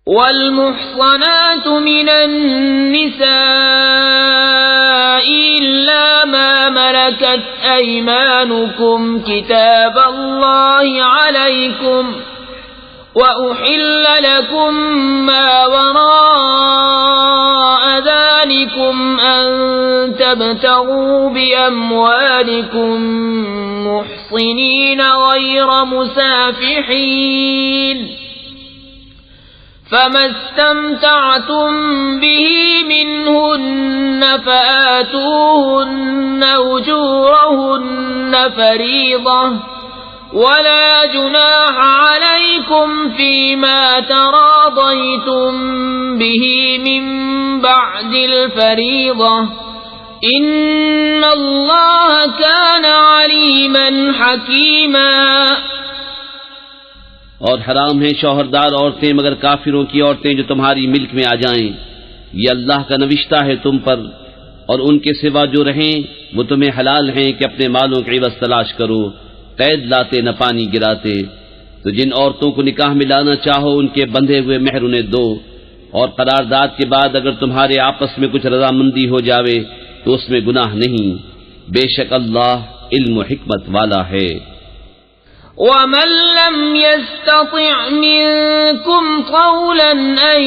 والمحصنات من النساء إلا ما ملكت أيمانكم كتاب الله عليكم وأحل لكم ما وراء ذلكم أن تبتغوا بأموالكم محصنين غير مسافحين فما استمتعتم به منهن فآتوهن أجورهن فريضة ولا جناح عليكم فيما تراضيتم به من بعد الفريضة إن الله كان عليما حكيما۔ اور حرام ہیں شوہردار عورتیں مگر کافروں کی عورتیں جو تمہاری ملک میں آ جائیں، یہ اللہ کا نوشتہ ہے تم پر، اور ان کے سوا جو رہیں وہ تمہیں حلال ہیں کہ اپنے مالوں کے عوض تلاش کرو، قید لاتے نہ پانی گراتے۔ تو جن عورتوں کو نکاح میں لانا چاہو ان کے بندھے ہوئے مہر انہیں دو، اور قرارداد کے بعد اگر تمہارے آپس میں کچھ رضامندی ہو جاوے تو اس میں گناہ نہیں، بے شک اللہ علم و حکمت والا ہے۔ ومن لم يستطع منكم طولا أن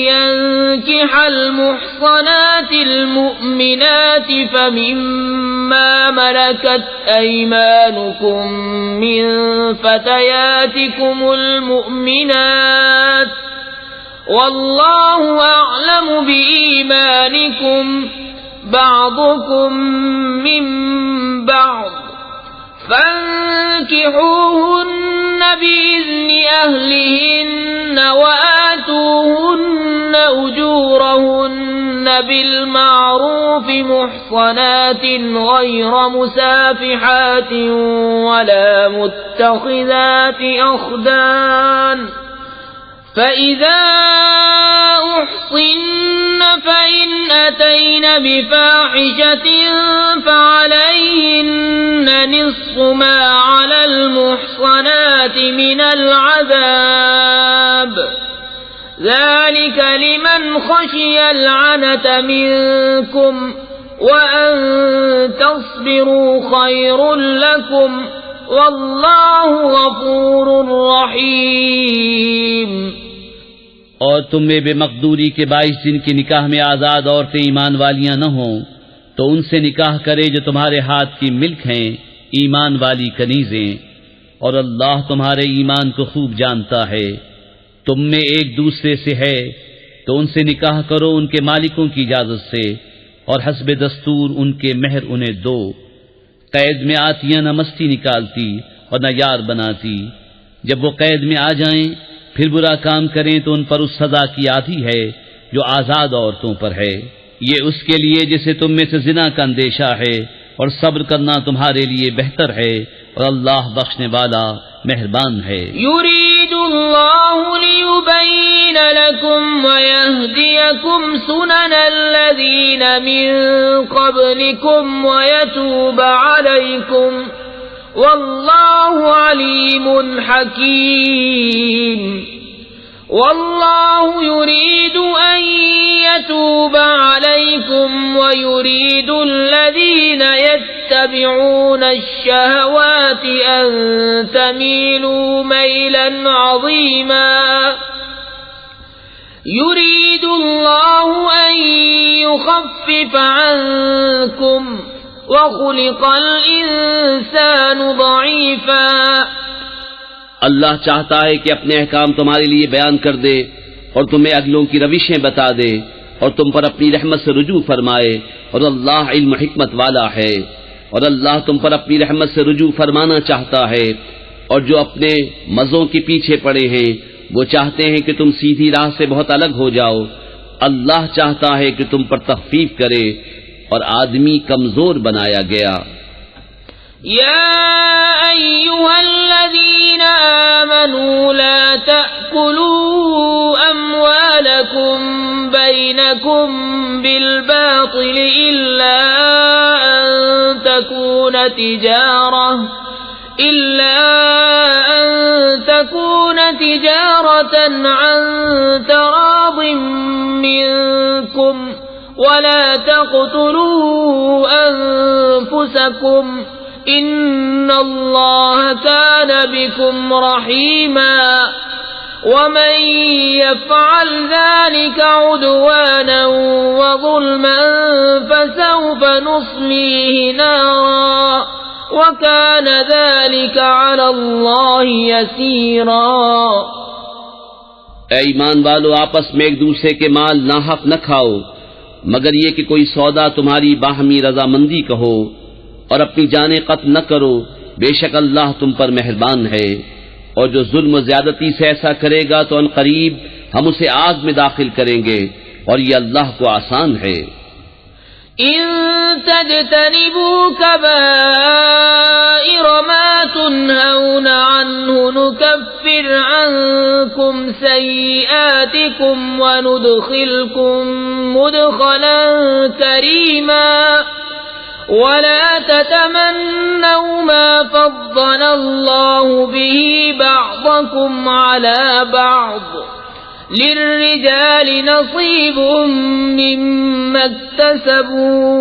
ينكح المحصنات المؤمنات فمما ملكت أيمانكم من فتياتكم المؤمنات والله أعلم بإيمانكم بعضكم من بعض فانكحوهن بإذن أهلهن وآتوهن أجورهن بالمعروف محصنات غير مسافحات ولا متخذات أخدان فإذا أحصن فإن أتين بفاحشة فعليهن نصف ما على المحصنات من العذاب ذلك لمن خشي العنة منكم وأن تصبروا خير لكم واللہ غفور رحیم۔ اور تم میں بے مقدوری کے باعث جن کی نکاح میں آزاد عورتیں ایمان والیاں نہ ہوں تو ان سے نکاح کرے جو تمہارے ہاتھ کی ملک ہیں، ایمان والی کنیزیں، اور اللہ تمہارے ایمان کو خوب جانتا ہے۔ تم میں ایک دوسرے سے ہے تو ان سے نکاح کرو ان کے مالکوں کی اجازت سے، اور حسب دستور ان کے مہر انہیں دو۔ قید میں آتیاں نہ مستی نکالتی اور نہ یار بناتی، جب وہ قید میں آ جائیں پھر برا کام کریں تو ان پر اس سزا کی آدھی ہے جو آزاد عورتوں پر ہے، یہ اس کے لیے جسے تم میں سے زنا کا اندیشہ ہے، اور صبر کرنا تمہارے لیے بہتر ہے، اور اللہ بخشنے والا مہربان ہے۔ یرید اللہ لیبین لکم ویہدیکم سنن الذین من قبلکم ویتوب علیکم واللہ علیم حکیم۔ واللہ یرید ان یتوب علیکم ویرید الذین یتبعون الشہوات ان تمیلوا میلا عظیما۔ یرید اللہ ان یخفف عنکم وخلق الانسان ضعیفا۔ اللہ چاہتا ہے کہ اپنے احکام تمہارے لیے بیان کر دے اور تمہیں اگلوں کی روشیں بتا دے اور تم پر اپنی رحمت سے رجوع فرمائے، اور اللہ علم و حکمت والا ہے، اور اللہ تم پر اپنی رحمت سے رجوع فرمانا چاہتا ہے، اور جو اپنے مزوں کے پیچھے پڑے ہیں وہ چاہتے ہیں کہ تم سیدھی راہ سے بہت الگ ہو جاؤ۔ اللہ چاہتا ہے کہ تم پر تخفیف کرے، اور آدمی کمزور بنایا گیا۔ یا ایھا الذین آمنوا لا تأکلوا اموالکم بینکم بالباطل الا ان تکون تجارة تجارة عن تراض منكم ولا تقتلوا أنفسكم إن الله كان بكم رحيما ومن يفعل ذلك عدوانا وظلما فسوف نصليه نارا وكان ذلك على الله يسيرا۔ اے ایمان والو، آپس میں ایک دوسرے کے مال ناحق نہ کھاؤ مگر یہ کہ کوئی سودا تمہاری باہمی رضامندی کا ہو، اور اپنی جانیں قتل نہ کرو، بے شک اللہ تم پر مہربان ہے۔ اور جو ظلم و زیادتی سے ایسا کرے گا تو ان قریب ہم اسے آگ میں داخل کریں گے، اور یہ اللہ کو آسان ہے۔ إن تجتنبوا كبائر ما تنهون عنه نكفر عنكم سيئاتكم وندخلكم مدخلا كريما ولا تتمنوا ما فضل الله به بعضكم على بعض للرجال نصيب مما اكتسبوا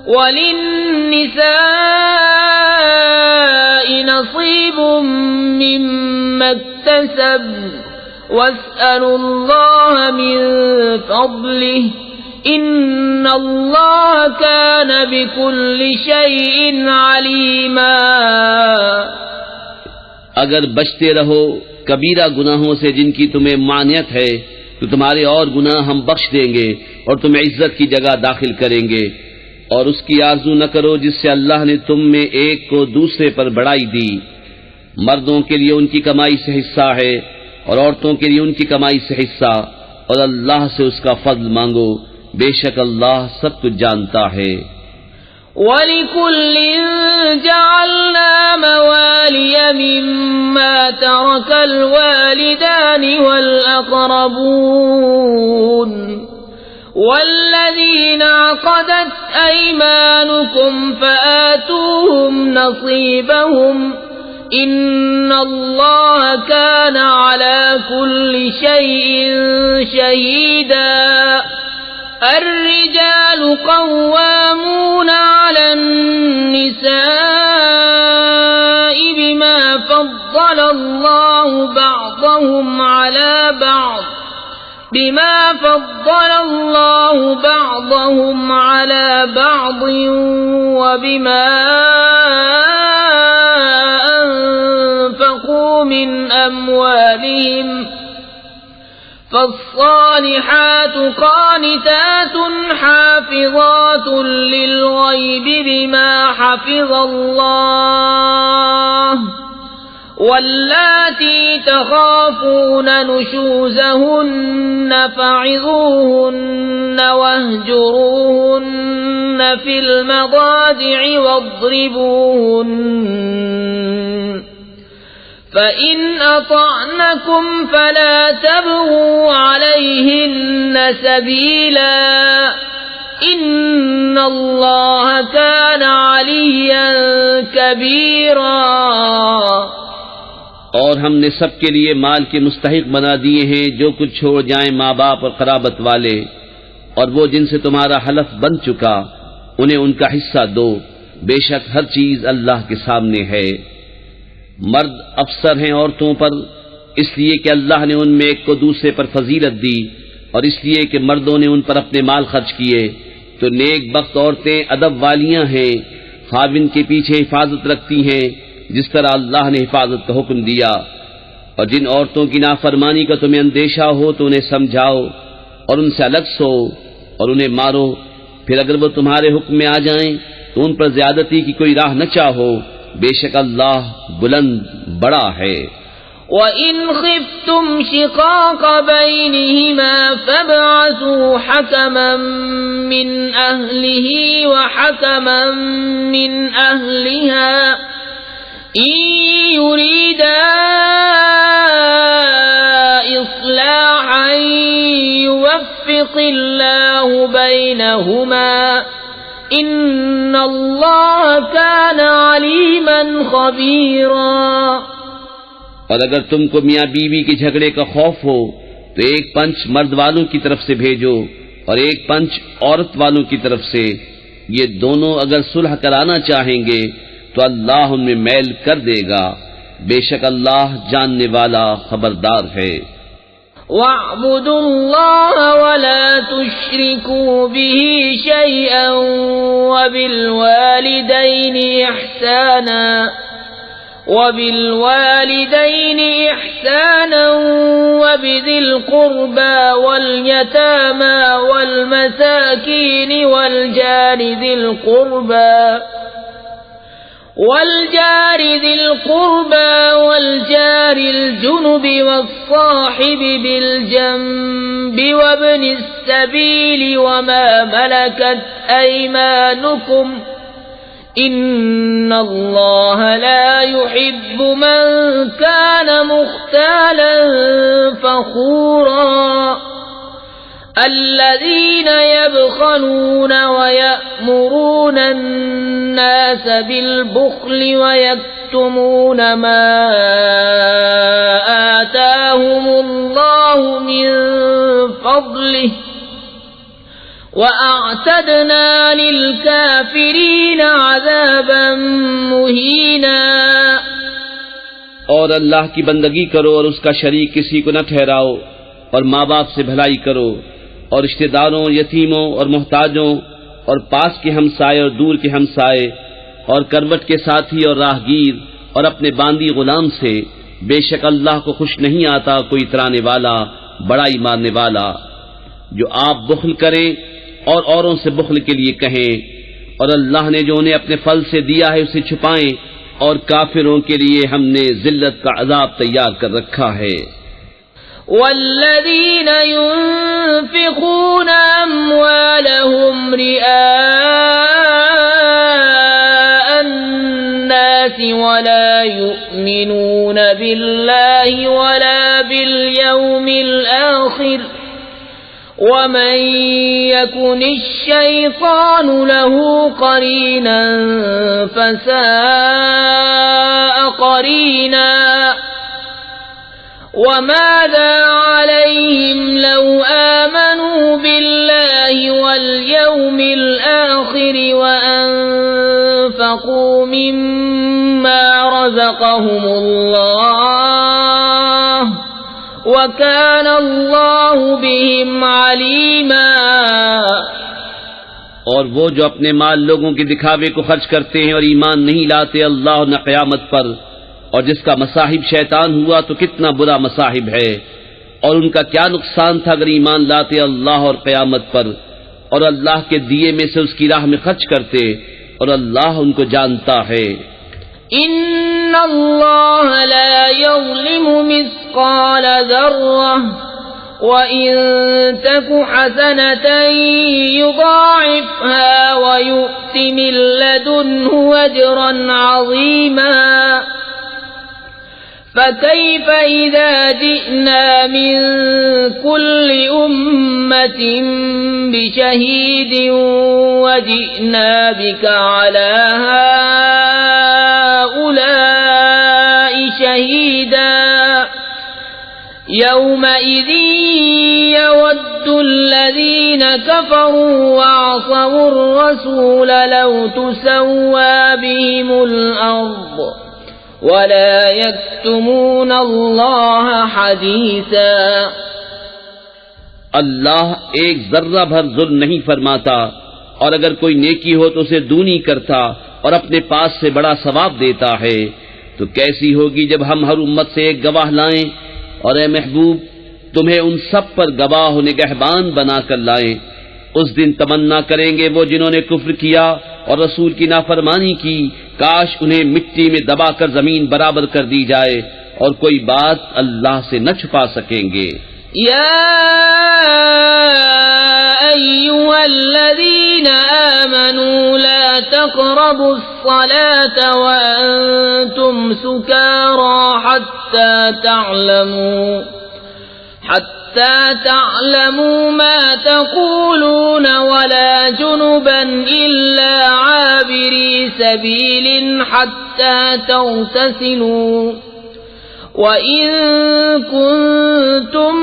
وللنساء نصيب مما اكتسبن واسألوا الله من فضله إن الله كان بكل شيء عليما۔ اگر بچتے رہو کبیرہ گناہوں سے جن کی تمہیں مانعت ہے تو تمہارے اور گناہ ہم بخش دیں گے اور تمہیں عزت کی جگہ داخل کریں گے، اور اس کی آرزو نہ کرو جس سے اللہ نے تم میں ایک کو دوسرے پر بڑائی دی۔ مردوں کے لیے ان کی کمائی سے حصہ ہے اور عورتوں کے لیے ان کی کمائی سے حصہ، اور اللہ سے اس کا فضل مانگو، بے شک اللہ سب کچھ جانتا ہے۔ وَلِكُلٍّ جَعَلْنَا مَوَالِيَ مِمَّا تَرَكَ الْوَالِدَانِ وَالْأَقْرَبُونَ وَالَّذِينَ عَقَدَتْ أَيْمَانُكُمْ فَآتُوهُمْ نَصِيبَهُمْ إِنَّ اللَّهَ كَانَ عَلَى كُلِّ شَيْءٍ شَهِيدًا۔ الرجال قوامون على النساء بما فضل الله بعضهم على بعض وبما أنفقوا من أموالهم فالصالحات قانتات حافظات للغيب بما حفظ الله واللاتي تخافون نشوزهن فعظوهن واهجروهن في المضاجع واضربوهن فَإِنْ أَطَعْنَكُمْ فَلَا تَبْغُوا عَلَيْهِنَّ سَبِيلًا إِنَّ اللَّهَ كَانَ عَلِيًّا كَبِيرًا۔ اور ہم نے سب کے لیے مال کے مستحق بنا دیے ہیں جو کچھ چھوڑ جائیں ماں باپ اور قرابت والے، اور وہ جن سے تمہارا حلف بن چکا انہیں ان کا حصہ دو، بے شک ہر چیز اللہ کے سامنے ہے۔ مرد افسر ہیں عورتوں پر اس لیے کہ اللہ نے ان میں ایک کو دوسرے پر فضیلت دی، اور اس لیے کہ مردوں نے ان پر اپنے مال خرچ کیے، تو نیک بخت عورتیں ادب والیاں ہیں، خاوند کے پیچھے حفاظت رکھتی ہیں جس طرح اللہ نے حفاظت کا حکم دیا۔ اور جن عورتوں کی نافرمانی کا تمہیں اندیشہ ہو تو انہیں سمجھاؤ اور ان سے الگ سو اور انہیں مارو، پھر اگر وہ تمہارے حکم میں آ جائیں تو ان پر زیادتی کی کوئی راہ نہ چاہو، بے شک اللہ بلند بڑا ہے۔ وَإِنْ خِفْتُمْ شِقَاقَ بَيْنِهِمَا فَابْعَثُوا حَكَمًا مِّنْ أَهْلِهِ وَحَكَمًا مِّنْ أَهْلِهَا إِنْ يُرِيدَا إِصْلَاحًا يُوَفِّقِ اللَّهُ بَيْنَهُمَا إِنَّ اللَّهَ كَانَ عَلِيمًا خَبِيرًا۔ اور اگر تم کو میاں بیوی کے جھگڑے کا خوف ہو تو ایک پنچ مرد والوں کی طرف سے بھیجو اور ایک پنچ عورت والوں کی طرف سے، یہ دونوں اگر صلح کرانا چاہیں گے تو اللہ ان میں میل کر دے گا، بے شک اللہ جاننے والا خبردار ہے۔ وَاعْبُدُوا اللَّهَ وَلَا تُشْرِكُوا بِهِ شَيْئًا وَبِالْوَالِدَيْنِ إِحْسَانًا وَبِذِي الْقُرْبَى وَالْيَتَامَى وَالْمَسَاكِينِ والجار ذي القربى والجار الجنب والصاحب بالجنب وابن السبيل وما ملكت أيمانكم إن الله لا يحب من كان مختالا فخورا الذين يبخلون ويأمرون الناس بالبخل ويكتمون ما آتاهم الله من فضله وأعتدنا للكافرين عذابا مهينا۔ اور اللہ کی بندگی کرو اور اس کا شریک کسی کو نہ ٹھہراؤ، اور ماں باپ سے بھلائی کرو، اور رشتہ داروں، یتیموں اور محتاجوں، اور پاس کے ہمسائے اور دور کے ہمسائے، اور کروٹ کے ساتھی اور راہگیر، اور اپنے باندی غلام سے، بے شک اللہ کو خوش نہیں آتا کوئی ترانے والا بڑائی مارنے والا۔ جو آپ بخل کریں اور اوروں سے بخل کے لیے کہیں، اور اللہ نے جو انہیں اپنے فضل سے دیا ہے اسے چھپائیں، اور کافروں کے لیے ہم نے ذلت کا عذاب تیار کر رکھا ہے۔ والذين ينفقون أموالهم رئاء الناس ولا يؤمنون بالله ولا باليوم الآخر ومن يكن الشيطان له قرينا فساء قرينا۔ وماذا عليهم لو آمنوا بالله واليوم الآخر وأنفقوا مما رزقهم الله وكان الله بهم عليما۔ اور وہ جو اپنے مال لوگوں کے دکھاوے کو خرچ کرتے ہیں اور ایمان نہیں لاتے اللہ نہ قیامت پر، اور جس کا مصاحب شیطان ہوا تو کتنا برا مصاحب ہے، اور ان کا کیا نقصان تھا اگر ایمان لاتے اللہ اور قیامت پر، اور اللہ کے دیے میں سے اس کی راہ میں خرچ کرتے، اور اللہ ان کو جانتا ہے۔ ان اللہ لا یظلم مثقال ذرہ وَإِن تَكُ حَسَنَةً يُضَاعِفْهَا وَيُؤْتِ مِن لَّدُنْهُ أَجْرًا عَظِيمًا۔ فَكَيْفَ إِذَا جِئْنَا مِن كُلِّ أُمَّةٍ بِشَهِيدٍ وَجِئْنَا بِكَ عَلَى هَٰؤُلَاءِ شَهِيدًا يَوْمَئِذٍ يَوَدُّ الَّذِينَ كَفَرُوا وَعَصَوُا الرَّسُولَ لَوْ تُسَوَّىٰ بِهِمُ الْأَرْضُ وَلَا يَكْتُمُونَ اللَّهَ حَدِيثًا۔ اللہ ایک ذرہ بھر ظلم نہیں فرماتا، اور اگر کوئی نیکی ہو تو اسے دونی کرتا اور اپنے پاس سے بڑا ثواب دیتا ہے۔ تو کیسی ہوگی جب ہم ہر امت سے ایک گواہ لائیں، اور اے محبوب تمہیں ان سب پر گواہ و نگہبان بنا کر لائیں۔ اس دن تمنا کریں گے وہ جنہوں نے کفر کیا اور رسول کی نافرمانی کی، کاش انہیں مٹی میں دبا کر زمین برابر کر دی جائے، اور کوئی بات اللہ سے نہ چھپا سکیں گے۔ یا ایھا الذین آمنوا لا تقربوا الصلاة وانتم سکارى حتى تعلموا ما تقولون ولا جنبا إلا عابري سبيل حتى تغتسلوا وَإِن كُنتُم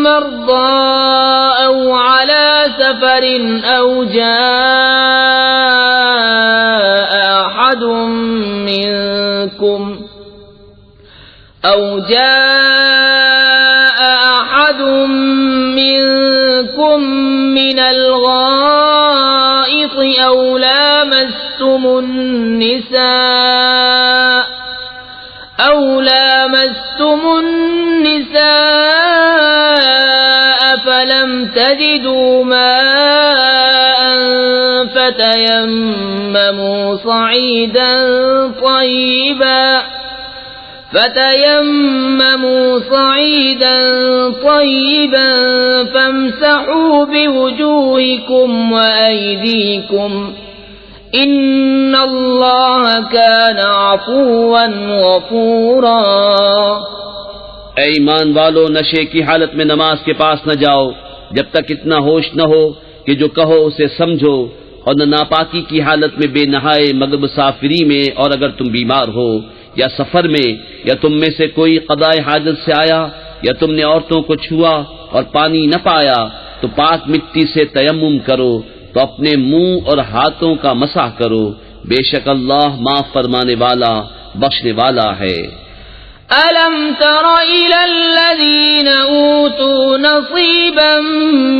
مَّرْضَىٰ أَوْ عَلَىٰ سَفَرٍ أَوْ جَاءَ أَحَدٌ مِّنكُم مِّنَ الْغَائِطِ أَوْ لَامَسْتُمُ النِّسَاءَ فَلَمْ تَجِدُوا مَاءً فَتَيَمَّمُوا صَعِيدًا طَيِّبًا فَامْسَحُوا بِوُجُوهِكُمْ وَأَيْدِيكُمْ إِنَّ اللَّهَ كَانَ عَفُوًّا غَفُورًا۔ اے ایمان والو، نشے کی حالت میں نماز کے پاس نہ جاؤ جب تک اتنا ہوش نہ ہو کہ جو کہو اسے سمجھو، اور نہ ناپاکی کی حالت میں بے نہائے مگر مسافری میں، اور اگر تم بیمار ہو یا سفر میں، یا تم میں سے کوئی قضائے حاجت سے آیا، یا تم نے عورتوں کو چھوا اور پانی نہ پایا، تو پاک مٹی سے تیمم کرو، تو اپنے منہ اور ہاتھوں کا مسح کرو، بے شک اللہ معاف فرمانے والا بخشنے والا ہے۔ أَلَمْ تَرَ إِلَى الَّذِينَ أُوتُوا نَصِيبًا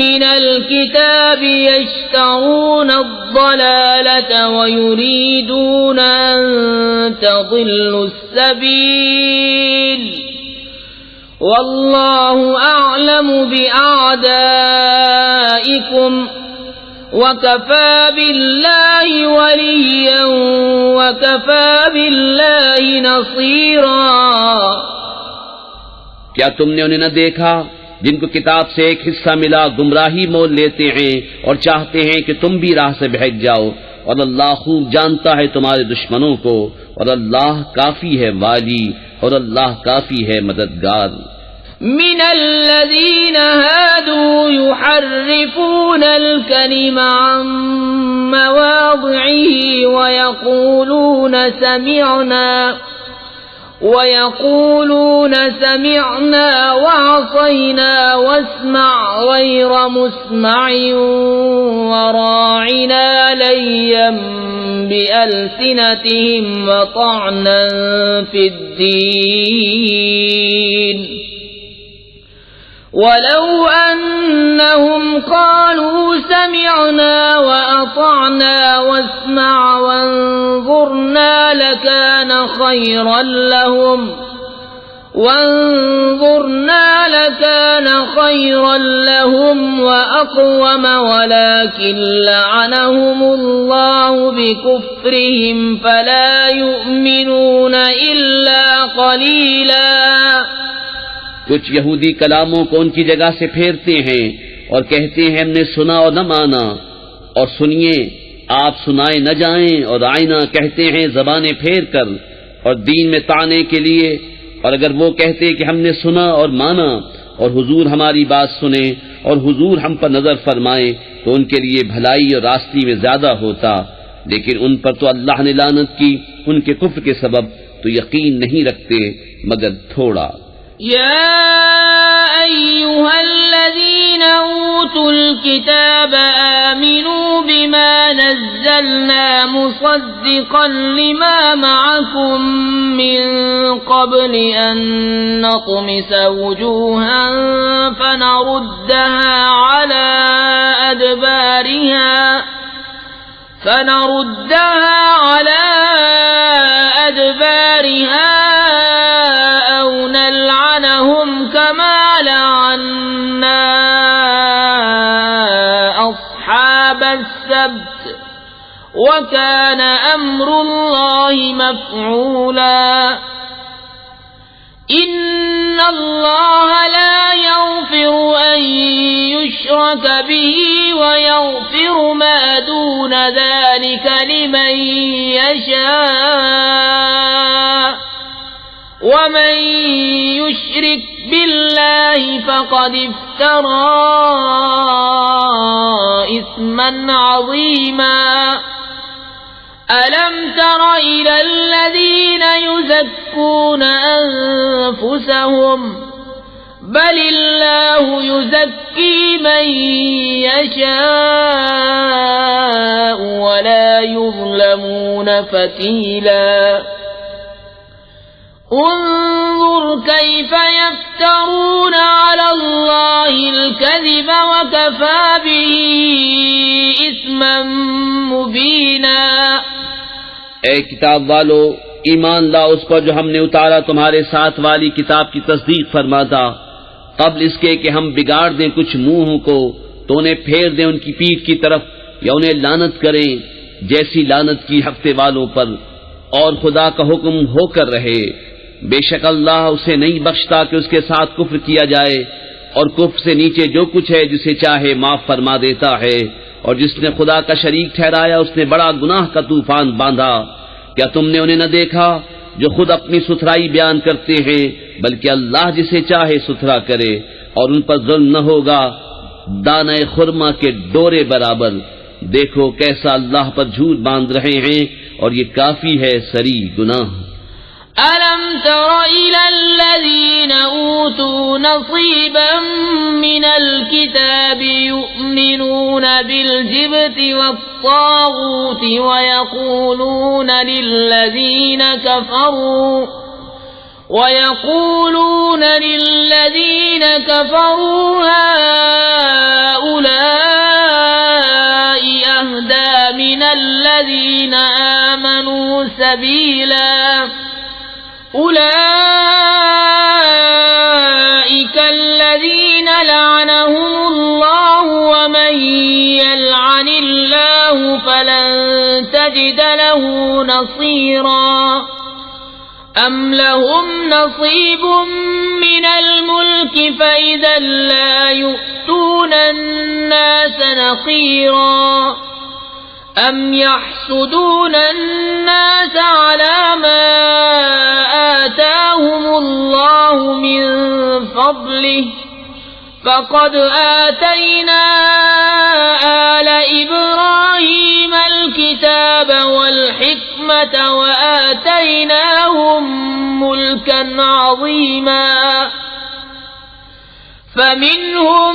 مِّنَ الْكِتَابِ يَشْتَرُونَ الضَّلَالَةَ وَيُرِيدُونَ أَن تَضِلُّوا السَّبِيلَ وَاللَّهُ أَعْلَمُ بِأَعْدَائِكُمْ وَكَفَى بِاللَّهِ وَلِيًّا وَكَفَى بِاللَّهِ نَصِيرًا۔ کیا تم نے انہیں نہ دیکھا جن کو کتاب سے ایک حصہ ملا گمراہی مول لیتے ہیں اور چاہتے ہیں کہ تم بھی راہ سے بہک جاؤ، اور اللہ خوب جانتا ہے تمہارے دشمنوں کو، اور اللہ کافی ہے والی، اور اللہ کافی ہے مددگار۔ من الذين هادوا يحرفون الكلم عن مواضعه ويقولون سمعنا وعصينا واسمع غير مسمع وراعنا ليا بألسنتهم وطعنا في الدين ولو أنهم قالوا سمعنا وأطعنا واسمع وانظرنا لكان خيرا لهم وأقوم ولكن لعنهم الله بكفرهم فلا يؤمنون إلا قليلا۔ کچھ یہودی کلاموں کو ان کی جگہ سے پھیرتے ہیں اور کہتے ہیں ہم نے سنا اور نہ مانا، اور سنیے آپ سنائے نہ جائیں، اور آئینہ کہتے ہیں زبانیں پھیر کر اور دین میں طعنے کے لیے، اور اگر وہ کہتے کہ ہم نے سنا اور مانا اور حضور ہماری بات سنے اور حضور ہم پر نظر فرمائے تو ان کے لیے بھلائی اور راستی میں زیادہ ہوتا، لیکن ان پر تو اللہ نے لعنت کی ان کے کفر کے سبب، تو یقین نہیں رکھتے مگر تھوڑا۔ يا أيها الذين أوتوا الكتاب آمنوا بما نزلنا مصدقا لما معكم من قبل أن نطمس وجوها فنردها على أدبارها أو نلعنهم كما لعنا أصحاب السبت وكان أمر الله مفعولا۔ إن الله لا يغفر أن يشرك به ويغفر ما دون ذلك لمن يشاء ومن يشرك بالله فقد افترى إثما عظيما۔ ألم تر إلى الذين يزكون أنفسهم بل الله يزكي من يشاء ولا يظلمون فتيلا انظر كيف يفترون على الله الكذب وكفى به إثما مبينا اے کتاب والو، ایمان لاؤ اس پر جو ہم نے اتارا تمہارے ساتھ والی کتاب کی تصدیق فرماتا، قبل اس کے کہ ہم بگاڑ دیں کچھ منہوں کو تو انہیں پھیر دیں ان کی پیٹھ کی طرف یا انہیں لعنت کریں جیسی لعنت کی ہفتے والوں پر، اور خدا کا حکم ہو کر رہے۔ بے شک اللہ اسے نہیں بخشتا کہ اس کے ساتھ کفر کیا جائے، اور کفر سے نیچے جو کچھ ہے جسے چاہے معاف فرما دیتا ہے، اور جس نے خدا کا شریک ٹھہرایا اس نے بڑا گناہ کا طوفان باندھا۔ کیا تم نے انہیں نہ دیکھا جو خود اپنی ستھرائی بیان کرتے ہیں، بلکہ اللہ جسے چاہے ستھرا کرے، اور ان پر ظلم نہ ہوگا دانہ خرما کے ڈورے برابر۔ دیکھو کیسا اللہ پر جھوٹ باندھ رہے ہیں، اور یہ کافی ہے سری گناہ۔ ألم تر إلى الذين أوتوا نصيبا من الكتاب يؤمنون بالجبت والطاغوت ويقولون للذين كفروا هؤلاء أهدى من الذين آمنوا سبيلا أولئك الذين لعنهم الله ومن يلعن الله فلن تجد له نصيرا أم لهم نصيب من الملك فإذا لا يؤتون الناس نقيرا أم يحسدون الناس على ما آتاهم الله من فضله فقد آتينا آل إبراهيم الكتاب والحكمة وآتيناهم ملكا عظيما فمنهم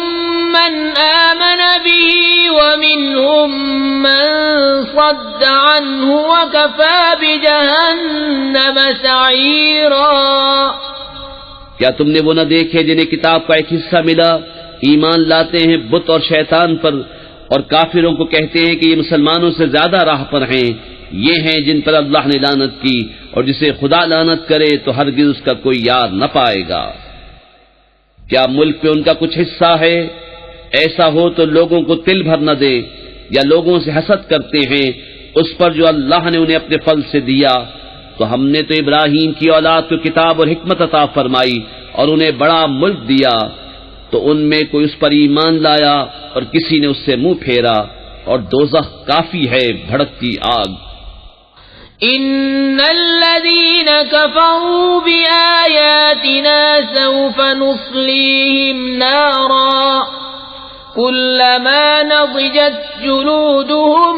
من آمن به ومنهم من صد عنه وكفى بجهنم سعيرا۔ کیا تم نے وہ نہ دیکھے جنہیں کتاب کا ایک حصہ ملا، ایمان لاتے ہیں بت اور شیطان پر، اور کافروں کو کہتے ہیں کہ یہ مسلمانوں سے زیادہ راہ پر ہیں؟ یہ ہیں جن پر اللہ نے لعنت کی، اور جسے خدا لعنت کرے تو ہرگز اس کا کوئی یار نہ پائے گا۔ کیا ملک پہ ان کا کچھ حصہ ہے؟ ایسا ہو تو لوگوں کو تل بھر نہ دے، یا لوگوں سے حسد کرتے ہیں اس پر جو اللہ نے انہیں اپنے فضل سے دیا۔ تو ہم نے تو ابراہیم کی اولاد کو کتاب اور حکمت عطا فرمائی اور انہیں بڑا ملک دیا، تو ان میں کوئی اس پر ایمان لایا اور کسی نے اس سے منہ پھیرا، اور دوزخ کافی ہے بھڑکتی آگ۔ إن الذين كفروا بآياتنا سوف نصليهم نارا كلما نضجت جلودهم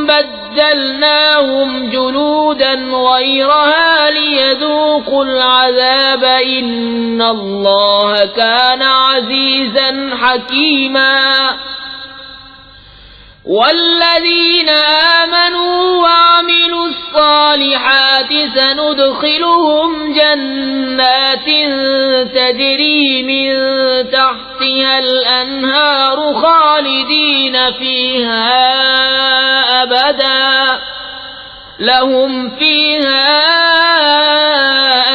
بدلناهم جلودا غيرها ليذوقوا العذاب إن الله كان عزيزا حكيما والذين آمنوا وعملوا الصالحات سندخلهم جنات تجري من تحتها الأنهار خالدين فيها أبدا لهم فيها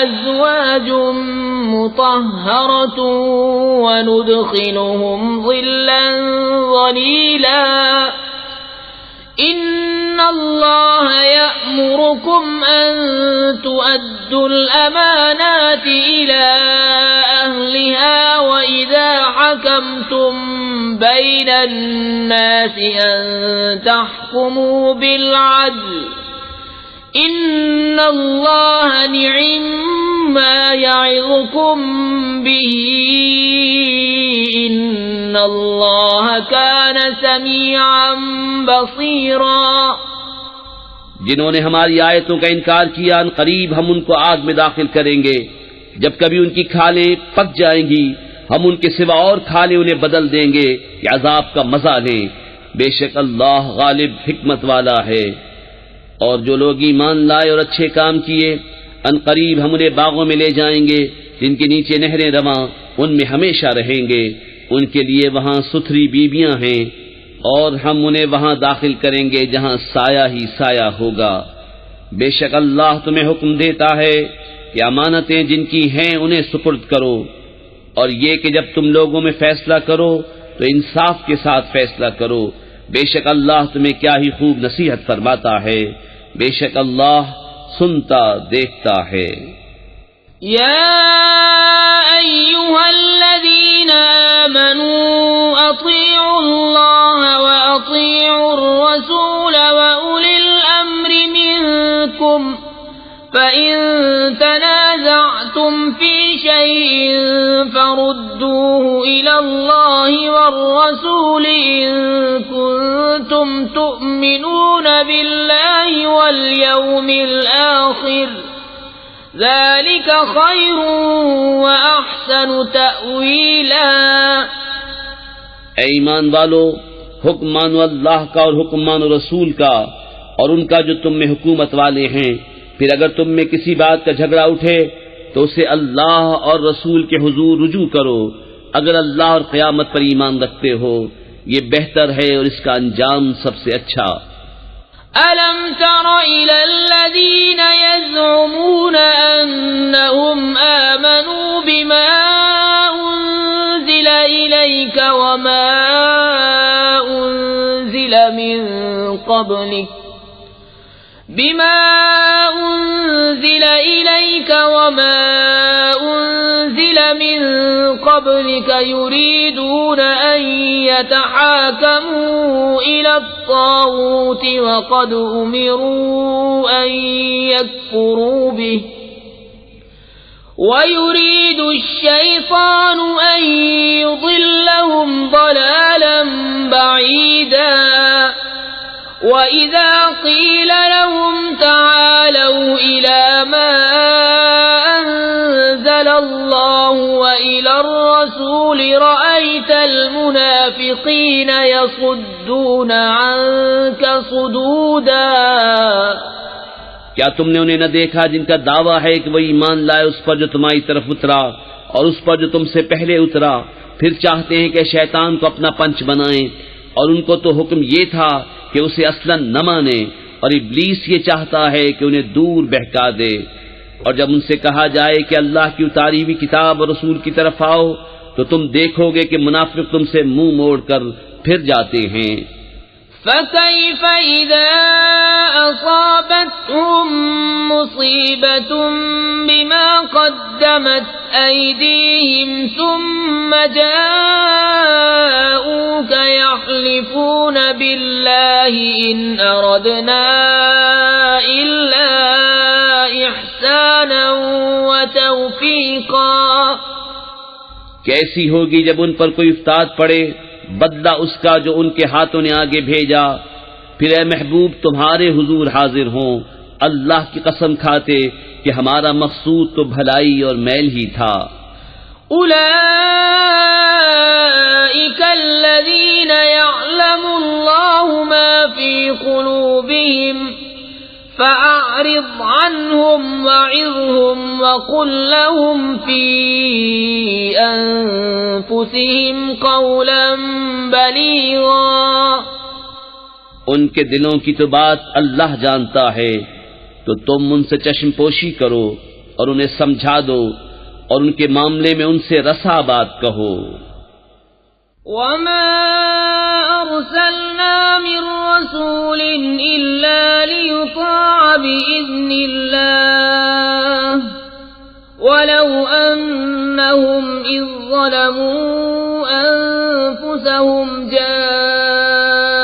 أزواج مطهرة وندخلهم ظلا ظليلا إن الله يأمركم أن تؤدوا الأمانات إلى أهلها وإذا حكمتم بين الناس أن تحكموا بالعدل إن الله نعم ما يعظكم به إن الله كان سميعا بصيرا۔ جنہوں نے ہماری آیتوں کا انکار کیا ان قریب ہم ان کو آگ میں داخل کریں گے. جب کبھی ان کی کھالیں پک جائیں گی ہم ان کے سوا اور کھالیں انہیں بدل دیں گے کہ عذاب کا مزہ لیں. بے شک اللہ غالب حکمت والا ہے. اور جو لوگ ایمان لائے اور اچھے کام کیے ان قریب ہم انہیں باغوں میں لے جائیں گے جن کے نیچے نہریں رواں ان میں ہمیشہ رہیں گے. ان کے لیے وہاں ستھری بیویاں ہیں اور ہم انہیں وہاں داخل کریں گے جہاں سایہ ہی سایہ ہوگا. بے شک اللہ تمہیں حکم دیتا ہے کہ امانتیں جن کی ہیں انہیں سپرد کرو اور یہ کہ جب تم لوگوں میں فیصلہ کرو تو انصاف کے ساتھ فیصلہ کرو. بے شک اللہ تمہیں کیا ہی خوب نصیحت فرماتا ہے. بے شک اللہ سنتا دیکھتا ہے. يا أيها الذين آمنوا أطيعوا الله وأطيعوا الرسول وأولي الأمر منكم فإن تنازعتم في شيء فردوه إلى الله والرسول إن كنتم تؤمنون بالله واليوم الآخر ذلك خير وأحسن تأويلا. اے ایمان والو حکم مانو اللہ کا اور حکم مانو رسول کا اور ان کا جو تم میں حکومت والے ہیں. پھر اگر تم میں کسی بات کا جھگڑا اٹھے تو اسے اللہ اور رسول کے حضور رجوع کرو اگر اللہ اور قیامت پر ایمان رکھتے ہو. یہ بہتر ہے اور اس کا انجام سب سے اچھا. أَلَمْ تَرَ إِلَى الَّذِينَ يَزْعُمُونَ أَنَّهُمْ آمَنُوا بِمَا أُنزِلَ إِلَيْكَ وَمَا أُنزِلَ من قبلك يريدون أن يتحاكموا إلى الطاغوت وقد أمروا أن يكفروا به ويريد الشيطان أن يضلهم ضلالا بعيدا. وَإِذَا قِيلَ لَهُمْ تَعَالَوْا إِلَى مَا أَنزَلَ اللَّهُ وَإِلَى الرَّسُولِ رَأَيْتَ الْمُنَافِقِينَ يَصُدُّونَ عَنكَ صُدُودًا. کیا تم نے انہیں نہ دیکھا جن کا دعویٰ ہے کہ وہ ایمان لائے اس پر جو تمہاری طرف اترا اور اس پر جو تم سے پہلے اترا، پھر چاہتے ہیں کہ شیطان کو اپنا پنچ بنائیں، اور ان کو تو حکم یہ تھا کہ اسے اصلاً نہ مانے، اور ابلیس یہ چاہتا ہے کہ انہیں دور بہکا دے. اور جب ان سے کہا جائے کہ اللہ کی اتاری ہوئی کتاب اور رسول کی طرف آؤ تو تم دیکھو گے کہ منافق تم سے منہ موڑ کر پھر جاتے ہیں. فَكَيْفَ إِذَا أَصَابَتْهُم مُّصِيبَةٌ بِمَا قَدَّمَتْ أَيْدِيهِمْ ثُمَّ جَاءُوكَ يَحْلِفُونَ بِاللَّهِ إِنْ أَرَدْنَا إِلَّا إِحْسَانًا وَتَوْفِيقًا. کیسی ہوگی جب ان پر کوئی افتاد پڑے، بدلہ اس کا جو ان کے ہاتھوں نے آگے بھیجا. پھر اے محبوب تمہارے حضور حاضر ہوں اللہ کی قسم کھاتے کہ ہمارا مقصود تو بھلائی اور میل ہی تھا. أولئك الذين يعلم الله ما في قلوبهم فأعرض عنهم وعظهم وقل لهم في أنفسهم قولا بليغا. ان کے دلوں کی تو بات اللہ جانتا ہے، تو تم ان سے چشم پوشی کرو اور انہیں سمجھا دو اور ان کے معاملے میں ان سے رسا بات کہو. وما أرسلنا من رسول إلا ليطاع بإذن الله ولو أنهم إذ ظلموا أنفسهم جاءوك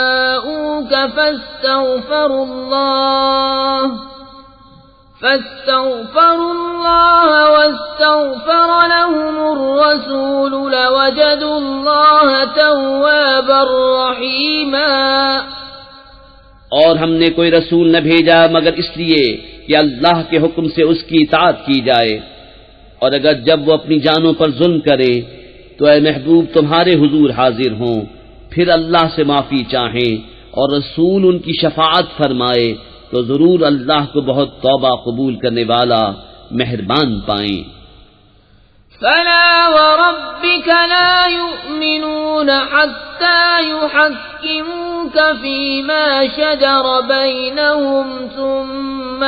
فاستغفروا الله واستغفر لهم الرسول لوجدوا الله توابا رحيما. اور ہم نے کوئی رسول نہ بھیجا مگر اس لیے کہ اللہ کے حکم سے اس کی اطاعت کی جائے، اور اگر جب وہ اپنی جانوں پر ظلم کرے تو اے محبوب تمہارے حضور حاضر ہوں، پھر اللہ سے معافی چاہیں اور رسول ان کی شفاعت فرمائے تو ضرور اللہ کو بہت توبہ قبول کرنے والا مہربان پائیں۔ فلا وربك لا يؤمنون حتى يحكموك فيما شجر بينهم ثم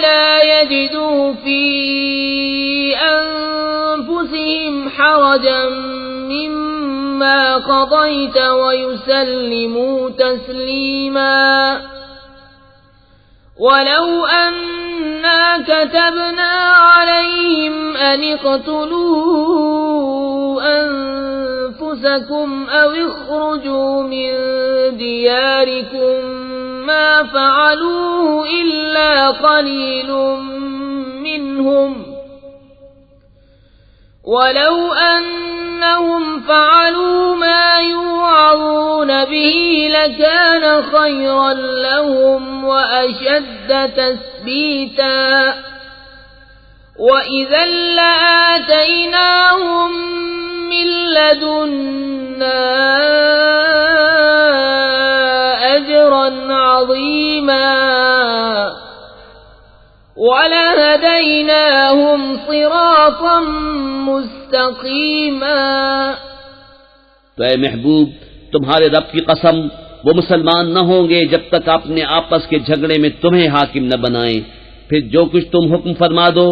لا يجدوا في أنفسهم حرجا مما قضيت ويسلموا تسليما ولو أنا كتبنا عليهم أن اقتلوا أنفسكم أو اخرجوا من دياركم ما فعلوه إلا قليل منهم ولو أنهم فعلوا ما يوعظون به لكان خيرا لهم وأشد تثبيتا وإذا لآتيناهم من لدنا أجرا عظيما وَلَهَدَيْنَاهُمْ صِرَاطًا مُسْتَقِيمًا۔ تو اے محبوب تمہارے رب کی قسم وہ مسلمان نہ ہوں گے جب تک اپنے آپس کے جھگڑے میں تمہیں حاکم نہ بنائیں، پھر جو کچھ تم حکم فرما دو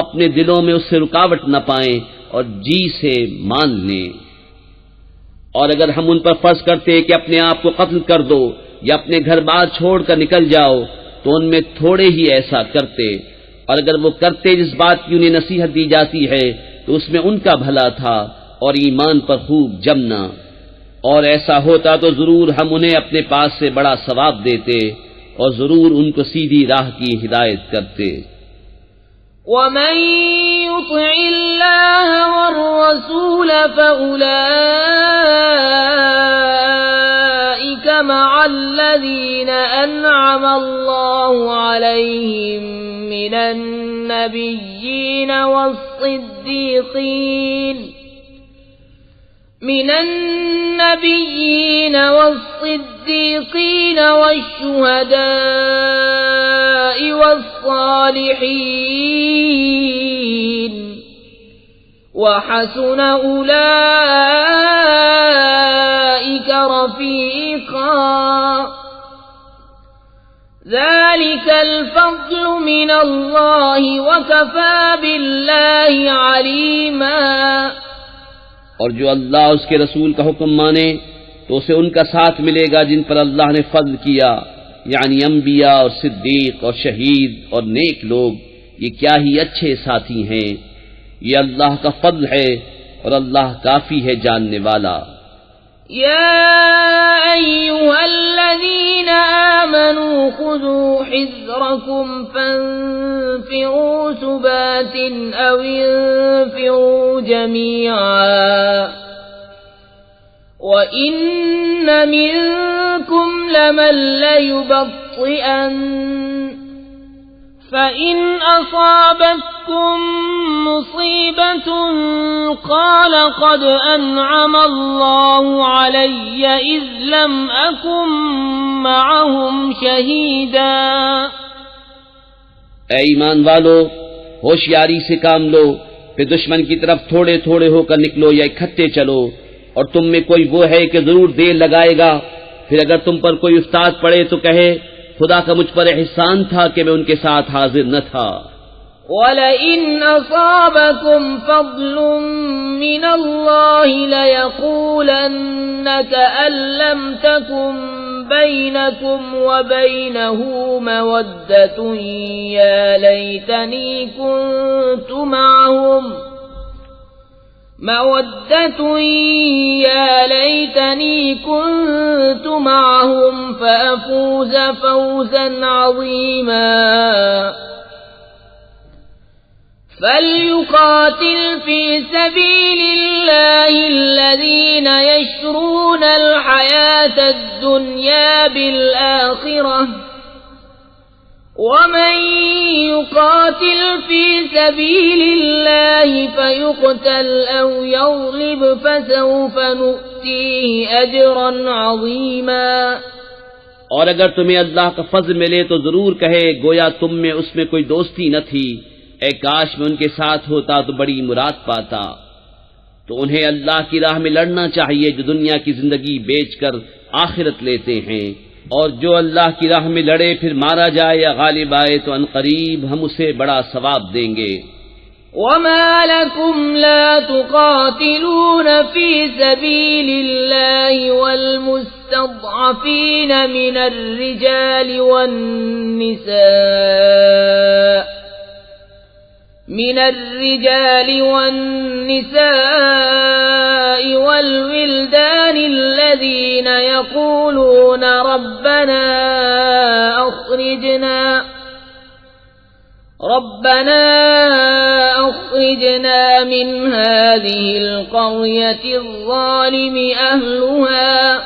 اپنے دلوں میں اس سے رکاوٹ نہ پائیں اور جی سے مان لیں۔ اور اگر ہم ان پر فرض کرتے کہ اپنے آپ کو قتل کر دو یا اپنے گھر بار چھوڑ کر نکل جاؤ تو ان میں تھوڑے ہی ایسا کرتے، اور اگر وہ کرتے جس بات کی انہیں نصیحت دی جاتی ہے تو اس میں ان کا بھلا تھا اور ایمان پر خوب جمنا، اور ایسا ہوتا تو ضرور ہم انہیں اپنے پاس سے بڑا ثواب دیتے اور ضرور ان کو سیدھی راہ کی ہدایت کرتے۔ وَمَن يُطِعِ اللَّهَ وَالرَّسُولَ فَأُولَٰئِكَ مَعَ الَّذِينَ أَنْعَمَ اللَّهُ عَلَيْهِم مِّنَ النَّبِيِّينَ وَالصِّدِّيقِينَ وَالشُّهَدَاءِ وَالصَّالِحِينَ وَحَسُنَ أُولَٰئِكَ رَفِيقًا ذَلِكَ الْفَضْلُ مِنَ اللَّهِ وَكَفَى بِاللَّهِ عَلِيمًا۔ اور جو اللہ اس کے رسول کا حکم مانے تو اسے ان کا ساتھ ملے گا جن پر اللہ نے فضل کیا، یعنی انبیاء اور صدیق اور شہید اور نیک لوگ، یہ کیا ہی اچھے ساتھی ہیں، یہ اللہ کا فضل ہے اور اللہ کافی ہے جاننے والا۔ يا أيها الذين آمنوا خذوا حذركم فانفروا ثبات أو انفروا جميعا وإن منكم لمن ليبطئن فإن أصابتكم مصيبة قال قد أنعم الله علي إذ لم أكن معهم شهيدا۔ اے ایمان والو ہوشیاری سے کام لو، پھر دشمن کی طرف تھوڑے تھوڑے ہو کر نکلو یا اکٹھے چلو، اور تم میں کوئی وہ ہے کہ ضرور دیر لگائے گا، پھر اگر تم پر کوئی افتاد پڑے تو کہے خدا کا مجھ پر احسان تھا کہ میں ان کے ساتھ حاضر نہ تھا۔ وَلَئِنْ أَصَابَكُمْ فَضْلٌ مِّنَ اللَّهِ لَيَقُولَنَّ كَأَن لَّمْ تَكُن بَيْنَكُمْ وَبَيْنَهُ مَوَدَّةٌ يَا لَيْتَنِي كنت معهم فأفوز فوزا عظيما۔ فليقاتل في سبيل الله الذين يشرون الحياة الدنيا بالآخرة ومن يقاتل في سبيل الله فيقتل أو يغلب فسوف نؤتيه أجرا عظيما۔ اور اگر تمہیں اللہ کا فضل ملے تو ضرور کہے گویا تم میں اس میں کوئی دوستی نہ تھی، اے کاش میں ان کے ساتھ ہوتا تو بڑی مراد پاتا۔ تو انہیں اللہ کی راہ میں لڑنا چاہیے جو دنیا کی زندگی بیچ کر آخرت لیتے ہیں، اور جو اللہ کی راہ میں لڑے پھر مارا جائے یا غالب آئے تو عنقریب ہم اسے بڑا ثواب دیں گے۔ وما لكم لا تقاتلون في سبيل الله والمستضعفين من الرجال والنساء والولدان الذين يقولون ربنا أخرجنا من هذه القرية الظالم أهلها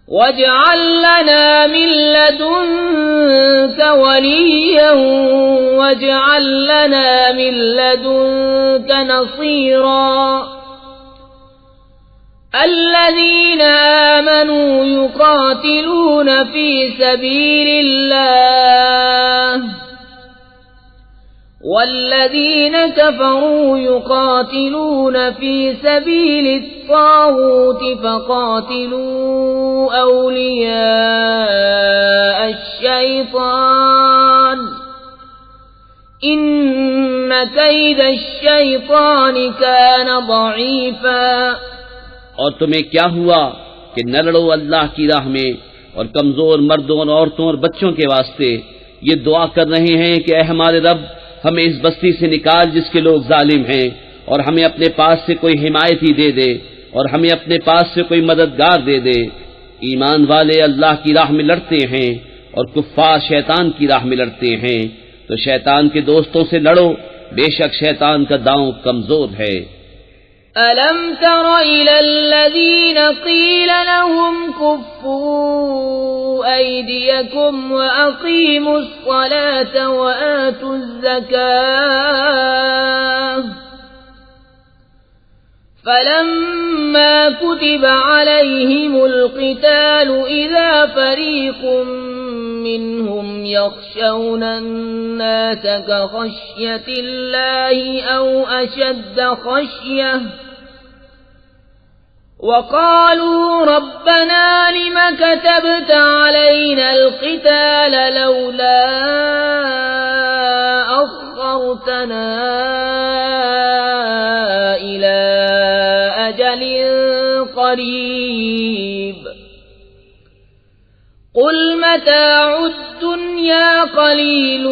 واجعل لنا من لدنك وليا واجعل لنا من لدنك نصيرا۔ الذين آمنوا يقاتلون في سبيل الله والذين كفروا يقاتلون في سبيل الطاغوت فقاتلوا أولياء الشيطان إن كيد الشيطان كان ضعيفا۔ اور تمہیں کیا ہوا کہ نہ لڑو اللہ کی راہ میں اور کمزور مردوں اور عورتوں اور بچوں کے واسطے یہ دعا کر رہے ہیں کہ اے ہمارے رب ہمیں اس بستی سے نکال جس کے لوگ ظالم ہیں، اور ہمیں اپنے پاس سے کوئی حمایتی دے دے اور ہمیں اپنے پاس سے کوئی مددگار دے دے۔ ایمان والے اللہ کی راہ میں لڑتے ہیں اور کفار شیطان کی راہ میں لڑتے ہیں، تو شیطان کے دوستوں سے لڑو، بے شک شیطان کا داؤں کمزور ہے۔ أَلَمْ تَرَ إِلَى الَّذِينَ قِيلَ لَهُمْ كُفُّوا أَيْدِيَكُمْ وَأَقِيمُوا الصَّلَاةَ وَآتُوا الزَّكَاةَ فَلَمَّا كُتِبَ عَلَيْهِمُ الْقِتَالُ إِذَا فَرِيقٌ منهم يخشون الناس كخشية الله أو أشد خشية وقالوا ربنا لم كتبت علينا القتال لولا أخرتنا إلى أجل قريب قل متاع الدنيا قليل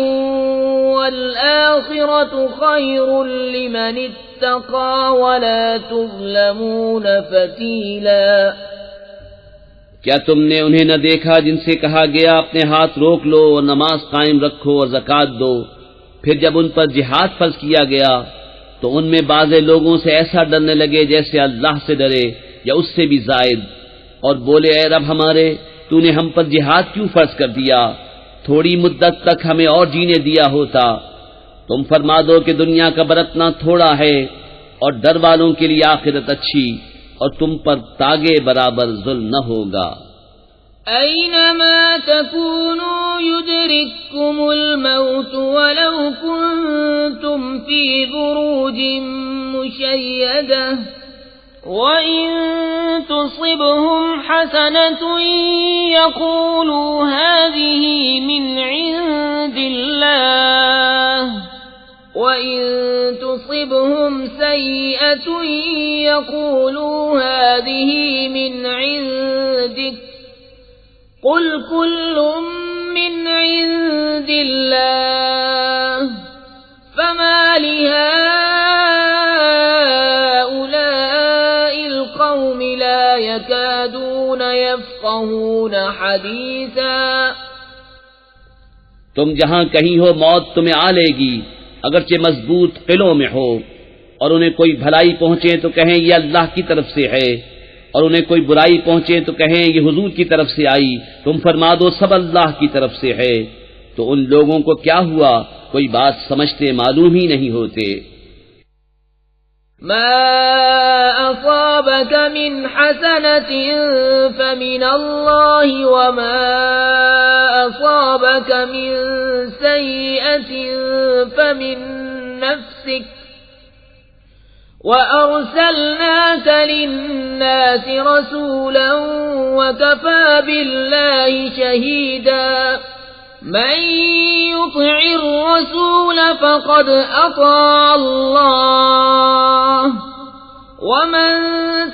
والآخرة خير لمن اتقى ولا تظلمون فتيلا۔ کیا تم نے انہیں نہ دیکھا جن سے کہا گیا اپنے ہاتھ روک لو اور نماز قائم رکھو اور زکوٰۃ دو، پھر جب ان پر جہاد فرض کیا گیا تو ان میں بعض لوگوں سے ایسا ڈرنے لگے جیسے اللہ سے ڈرے یا اس سے بھی زائد، اور بولے اے رب ہمارے تو نے ہم پر جہاد کیوں فرض کر دیا، تھوڑی مدت تک ہمیں اور جینے دیا ہوتا۔ تم فرما دو کہ دنیا کا برتنا تھوڑا ہے اور ڈر والوں کے لیے آخرت اچھی، اور تم پر تاگے برابر ظلم نہ ہوگا۔ أينما تكونوا يدرككم الموت ولو كنتم في بروج مشيدة وإن تصبهم حسنة يقولوا هذه من عند الله وإن تصبهم سيئة يقولوا هذه من عندك قل كل من عند الله فما لهؤلاء القوم لا يكادون يفقهون حديثا۔ تم جہاں کہیں ہو موت تمہیں آ لے گی، اگرچہ مضبوط قلعوں میں ہو، اور انہیں کوئی بھلائی پہنچے تو کہیں یہ اللہ کی طرف سے ہے، اور انہیں کوئی برائی پہنچے تو کہیں یہ حضور کی طرف سے آئی، تم فرما دو سب اللہ کی طرف سے ہے۔ تو ان لوگوں کو کیا ہوا، کوئی بات سمجھتے معلوم ہی نہیں ہوتے۔ ما أصابك من حسنة فمن الله وما أصابك من سيئة فمن نفسك وأرسلناك للناس رسولا وكفى بالله شهيدا من يطع الرسول فقد أطاع الله ومن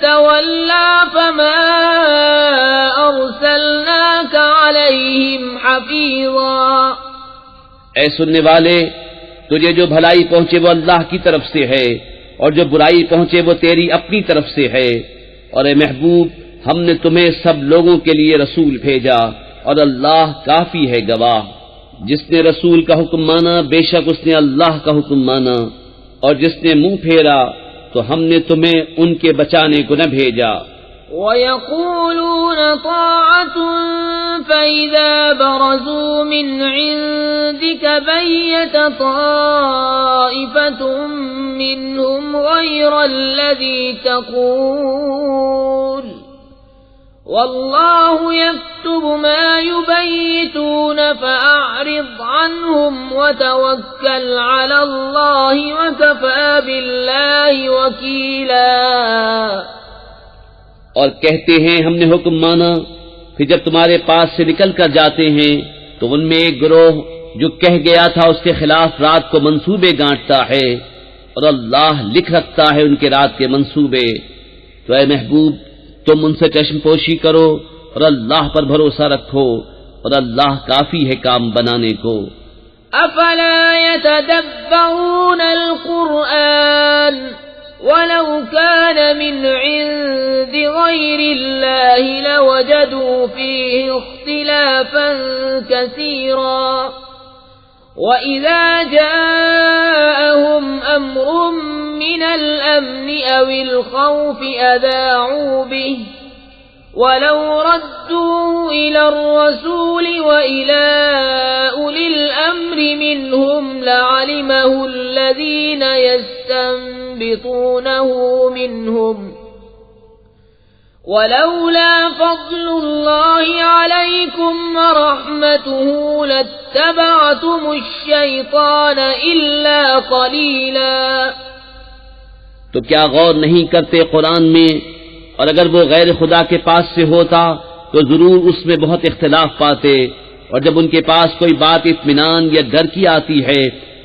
تولى فما أرسلناك عليهم حفيظا۔ اے سننے والے، تجھے جو بھلائی پہنچے وہ اللہ کی طرف سے ہے، اور جو برائی پہنچے وہ تیری اپنی طرف سے ہے۔ اور اے محبوب، ہم نے تمہیں سب لوگوں کے لیے رسول بھیجا، اور اللہ کافی ہے گواہ۔ جس نے رسول کا حکم مانا بے شک اس نے اللہ کا حکم مانا، اور جس نے منہ پھیرا تو ہم نے تمہیں ان کے بچانے کو نہ بھیجا۔ وَيَقُولُونَ طَاعَةٌ فَإِذَا بَرَزُوا مِنْ عِنْدِكَ بَيَّتَ طَائِفَةٌ مِّنْهُمْ غَيْرَ الَّذِي تَقُولُ وَاللَّهُ يَكْتُبُ مَا يُبَيِّتُونَ فَأَعْرِضْ عَنْهُمْ وَتَوَكَّلْ عَلَى اللَّهِ وَكَفَى بِاللَّهِ وَكِيلًا۔ اور کہتے ہیں ہم نے حکم مانا، پھر جب تمہارے پاس سے نکل کر جاتے ہیں تو ان میں ایک گروہ جو کہہ گیا تھا اس کے خلاف رات کو منصوبے گانٹتا ہے، اور اللہ لکھ رکھتا ہے ان کے رات کے منصوبے۔ تو اے محبوب، تم ان سے چشم پوشی کرو اور اللہ پر بھروسہ رکھو، اور اللہ کافی ہے کام بنانے کو۔ افلا يتدبرون القرآن ولو كان من عند غير الله لوجدوا فيه اختلافا كثيرا وإذا جاءهم أمر من الأمن أو الخوف أذاعوا به ولو ردوا إلى الرسول وإلى أولي الأمر منهم لعلمه الذين يستنبطونه منهم ولولا فضل الله عليكم ورحمته لاتبعتم الشيطان إلا قليلا۔ تو کیا غور نہیں کرتے قرآن میں؟ اور اگر وہ غیر خدا کے پاس سے ہوتا تو ضرور اس میں بہت اختلاف پاتے، اور جب ان کے پاس کوئی بات اطمینان یا ڈر کی آتی ہے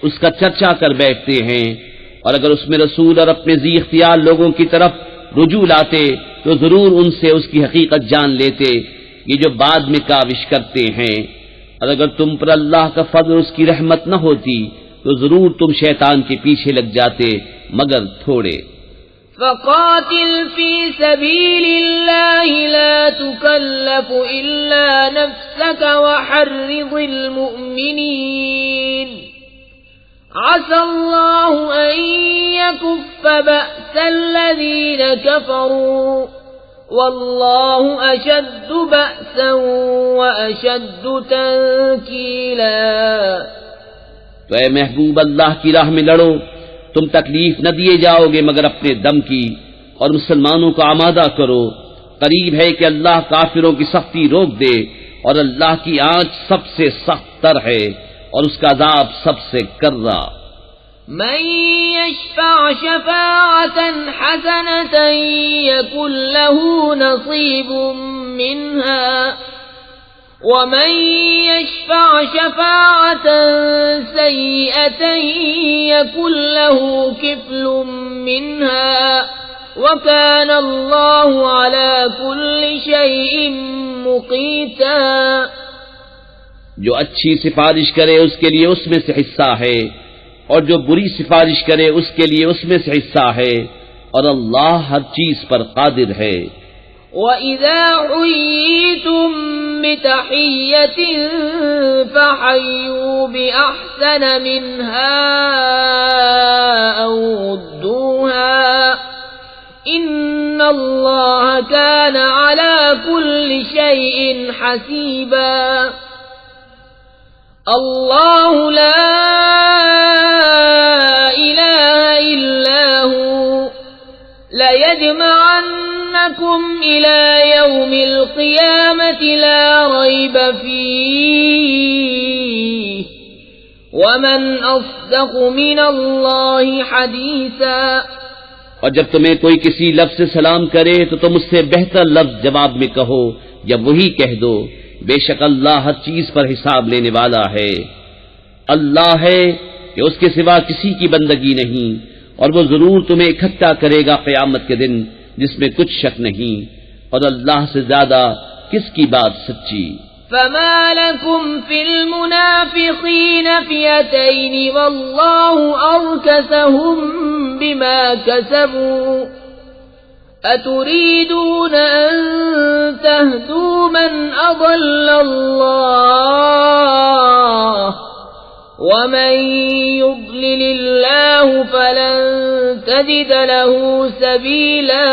اس کا چرچا کر بیٹھتے ہیں، اور اگر اس میں رسول اور اپنے ذی اختیار لوگوں کی طرف رجوع لاتے تو ضرور ان سے اس کی حقیقت جان لیتے، یہ جو بعد میں کاوش کرتے ہیں۔ اور اگر تم پر اللہ کا فضل اور اس کی رحمت نہ ہوتی تو ضرور تم شیطان کے پیچھے لگ جاتے مگر تھوڑے۔ فقاتل في سبيل الله لا تكلف إلا نفسك وحرض المؤمنين عسى الله أن يكف بأس الذين كفروا والله أشد بأسا وأشد تنكيلا۔ تو اے محبوب، اللہ کی راہ میں لڑو، تم تکلیف نہ دیے جاؤ گے مگر اپنے دم کی، اور مسلمانوں کو آمادہ کرو۔ قریب ہے کہ اللہ کافروں کی سختی روک دے، اور اللہ کی آنچ سب سے سخت تر ہے، اور اس کا عذاب سب سے کرا۔ من يشفع شفاعة حسنة يكن له نصيب منها ومن يشفع شفاعة سيئة يكن له كفل منها وكان الله على كل شيء مقيتا۔ جو اچھی سفارش کرے اس کے لیے اس میں سے حصہ ہے، اور جو بری سفارش کرے اس کے لیے اس میں سے حصہ ہے، اور اللہ ہر چیز پر قادر ہے۔ وَإِذَا حُيِّيتُم بتحية فحيوا بأحسن منها أو ردوها إن الله كان على كل شيء حسيبا الله لا إله إلا هو ليجمعنكم إلى يوم القيامة لا ريب فيه ومن أصدق من الله حديثا اور جب تمہیں کوئی کسی لفظ سے سلام کرے تو تم اس سے بہتر لفظ جواب میں کہو یا وہی کہہ دو، بے شک اللہ ہر چیز پر حساب لینے والا ہے۔ اللہ ہے کہ اس کے سوا کسی کی بندگی نہیں، اور وہ ضرور تمہیں اکٹھا کرے گا قیامت کے دن جس میں کچھ شک نہیں، اور اللہ سے زیادہ کس کی بات سچی۔ فما لكم في المنافقين فئتين والله أركسهم بما كسبوا أتريدون أن تهدوا من أضل الله ومن يضلل الله فلن تجد له سبيلا۔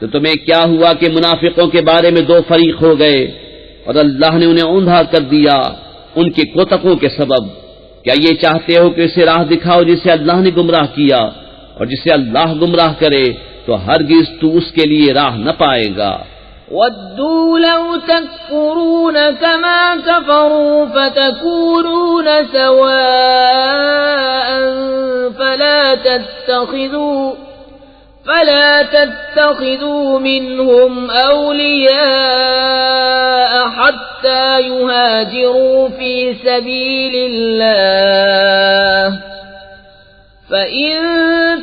تو تمہیں کیا ہوا کہ منافقوں کے بارے میں دو فریق ہو گئے اور اللہ نے انہیں اوندھا کر دیا ان کے کوتکوں کے سبب؟ کیا یہ چاہتے ہو کہ اسے راہ دکھاؤ جسے اللہ نے گمراہ کیا، اور جسے اللہ گمراہ کرے تو ہرگز تو اس کے لیے راہ نہ پائے گا۔ وَدُّوا لَوْ تَكْفُرُونَ كَمَا كَفَرُوا فَتَكُونُونَ سَوَاءً فَلَا تَتَّخِذُوا مِنْهُمْ أَوْلِيَاءَ حَتَّى يُهَاجِرُوا فِي سَبِيلِ اللَّهِ فَإِن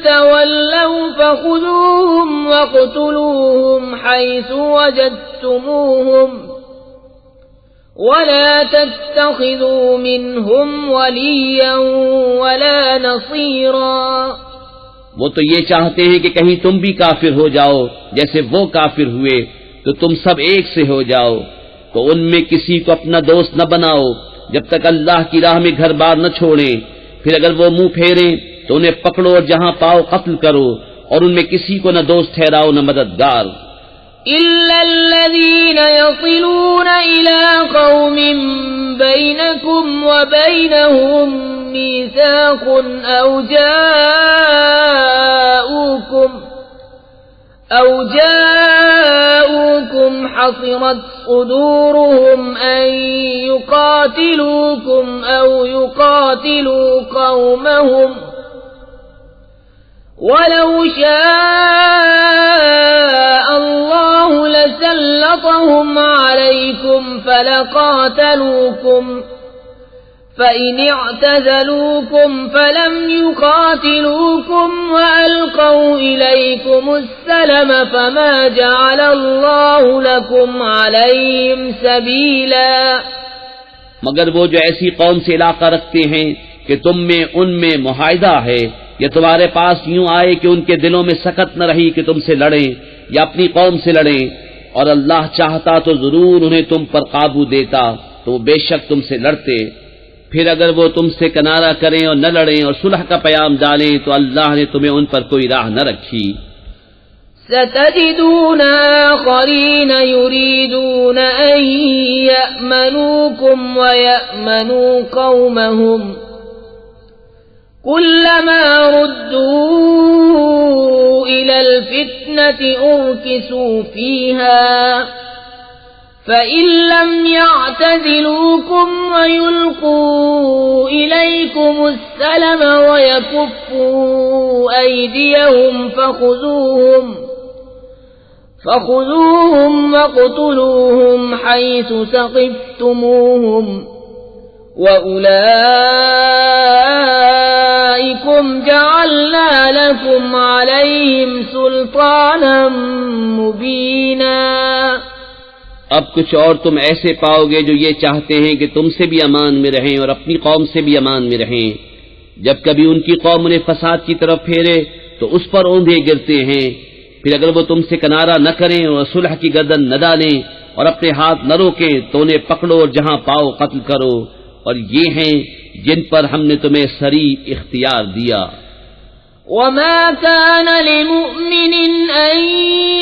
تَوَلَّوْا فَخُذُوهُمْ وَاقْتُلُوهُمْ حَيْثُ وَجَدتُّمُوهُمْ وَلَا تَتَّخِذُوا مِنْهُمْ وَلِيًّا وَلَا نَصِيرًا۔ وہ تو یہ چاہتے ہیں کہ کہیں تم بھی کافر ہو جاؤ جیسے وہ کافر ہوئے تو تم سب ایک سے ہو جاؤ، تو ان میں کسی کو اپنا دوست نہ بناؤ جب تک اللہ کی راہ میں گھر بار نہ چھوڑیں، پھر اگر وہ منہ پھیریں تو انہیں پکڑو اور جہاں پاؤ قتل کرو، اور ان میں کسی کو نہ دوست ٹھہراؤ نہ مددگار۔ إِلَّا الَّذِينَ يَصِلُونَ إِلَى قَوْمٍ بَيْنَكُمْ وَبَيْنَهُمْ مِيثَاقٌ أَوْ جَاءُوكُمْ حَصِرَتْ صُدُورُهُمْ أَن يُقَاتِلُوكُمْ أَوْ يُقَاتِلُوا قَوْمَهُمْ وَلَوْ شَاءَ اللَّهُ لَسَلَّطَهُمْ عَلَيْكُمْ فَلَقَاتَلُوكُمْ فَإِنِ اعْتَزَلُوكُمْ فَلَمْ يُقَاتِلُوكُمْ وَأَلْقَوْا إِلَيْكُمُ السَّلَمَ فَمَا جَعَلَ اللَّهُ لَكُمْ عَلَيْهِمْ سَبِيلًا۔ مگر وہ جو ایسی قوم سے علاقہ رکھتے ہیں کہ تم میں ان میں معاہدہ ہے، یا تمہارے پاس یوں آئے کہ ان کے دلوں میں سکت نہ رہی کہ تم سے لڑیں یا اپنی قوم سے لڑیں، اور اللہ چاہتا تو ضرور انہیں تم پر قابو دیتا تو وہ بے شک تم سے لڑتے، پھر اگر وہ تم سے کنارہ کریں اور نہ لڑیں اور صلح کا پیام ڈالیں تو اللہ نے تمہیں ان پر کوئی راہ نہ رکھی۔ ستجدون آخرين يريدون أن يأمنوكم ويأمنوا قومهم كلما ردوا إلى الفتنة أركسوا فيها فإن لم يعتزلوكم ويلقوا إليكم السلم ويكفوا أيديهم فخذوهم واقتلوهم حيث ثقفتموهم وأولئكم جعلنا لكم عليهم سلطانا مبينا۔ اب کچھ اور تم ایسے پاؤ گے جو یہ چاہتے ہیں کہ تم سے بھی امان میں رہیں اور اپنی قوم سے بھی امان میں رہیں، جب کبھی ان کی قوم انہیں فساد کی طرف پھیرے تو اس پر اوندھے گرتے ہیں، پھر اگر وہ تم سے کنارہ نہ کریں اور صلح کی گردن نہ ڈالیں اور اپنے ہاتھ نہ روکے تو انہیں پکڑو اور جہاں پاؤ قتل کرو، اور یہ ہیں جن پر ہم نے تمہیں سری اختیار دیا۔ وما كان لمؤمن أن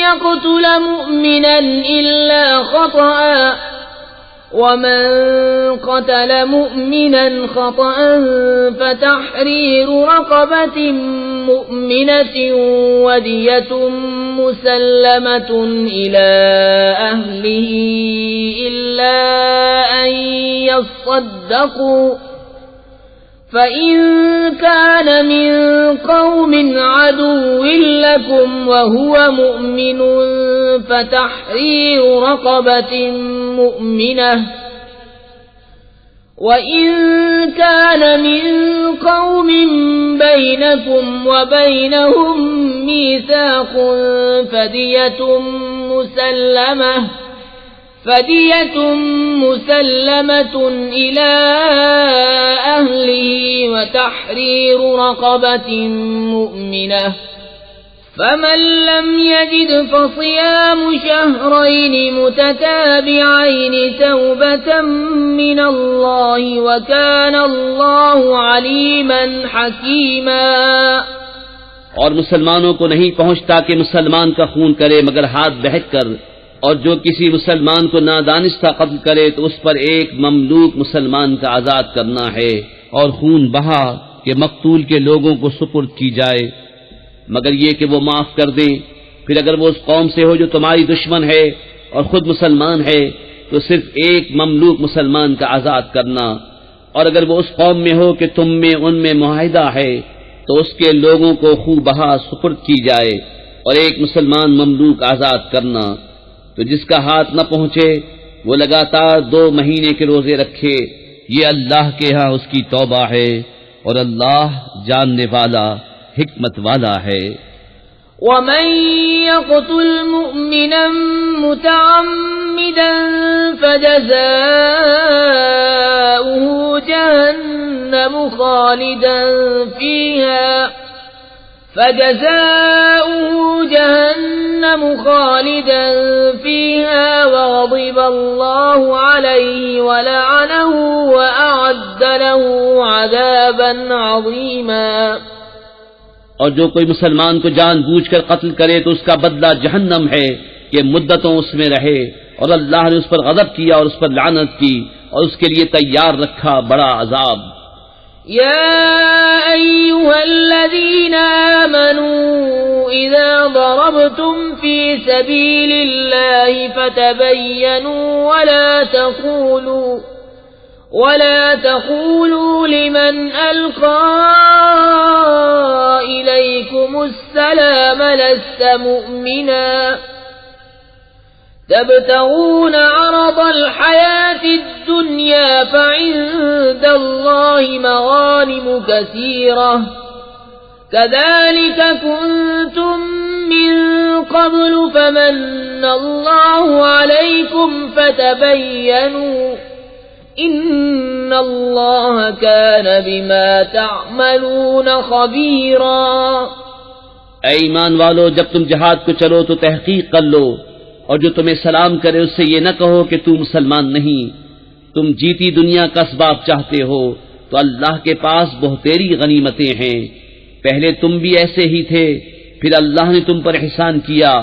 يقتل مؤمنا إلا خطأ، ومن قتل مؤمنا خطأ فتحرير رقبة مؤمنة ودية مسلمة إلى أهله إلا أن يصدقوا، فإن كان من قوم عدو لكم وهو مؤمن فتحرير رقبة مؤمنة، وإن كان من قوم بينكم وبينهم ميثاق فدية مسلمة إلى أهله وتحرير رقبة مؤمنة، فمن لم يجد فصيام شهرين متتابعين توبة من الله وكان الله عليما حكيما۔ اور مسلمانوں کو نہیں پہنچتا کہ مسلمان کا خون کرے مگر ہاتھ بہت کر، اور جو کسی مسلمان کو نادانستہ قتل کرے تو اس پر ایک مملوک مسلمان کا آزاد کرنا ہے، اور خون بہا کہ مقتول کے لوگوں کو سپرد کی جائے، مگر یہ کہ وہ معاف کر دیں۔ پھر اگر وہ اس قوم سے ہو جو تمہاری دشمن ہے اور خود مسلمان ہے تو صرف ایک مملوک مسلمان کا آزاد کرنا، اور اگر وہ اس قوم میں ہو کہ تم میں ان میں معاہدہ ہے تو اس کے لوگوں کو خوب بہا سپرد کی جائے، اور ایک مسلمان مملوک آزاد کرنا۔ تو جس کا ہاتھ نہ پہنچے وہ لگاتار 2 مہینے کے روزے رکھے، یہ اللہ کے ہاں اس کی توبہ ہے، اور اللہ جاننے والا حکمت والا ہے۔ ومن يقتل مؤمنا متعمدا فجزاؤه جهنم خالدا فيها وغضب الله عليه ولعنه وأعد له عذابا عظيما۔ اور جو کوئی مسلمان کو جان بوجھ کر قتل کرے تو اس کا بدلہ جہنم ہے کہ مدتوں اس میں رہے، اور اللہ نے اس پر غضب کیا اور اس پر لعنت کی، اور اس کے لیے تیار رکھا بڑا عذاب۔ يا أيها الذين آمنوا إذا ضربتم في سبيل الله فتبينوا ولا تقولوا لمن ألقى إليكم السلام لست مؤمنا تبتغون عرض الحياة الدنيا فعند الله مغانم كثيرة كذلك كنتم من قبل فمن الله عليكم فتبينوا إن الله كان بما تعملون خبيرا۔ اے ایمان والو، جب تم جہاد کو چلو تو تحقیق کر لو، اور جو تمہیں سلام کرے اس سے یہ نہ کہو کہ تو مسلمان نہیں، تم جیتی دنیا کا اسباب چاہتے ہو تو اللہ کے پاس بہتیری غنیمتیں ہیں۔ پہلے تم بھی ایسے ہی تھے، پھر اللہ نے تم پر احسان کیا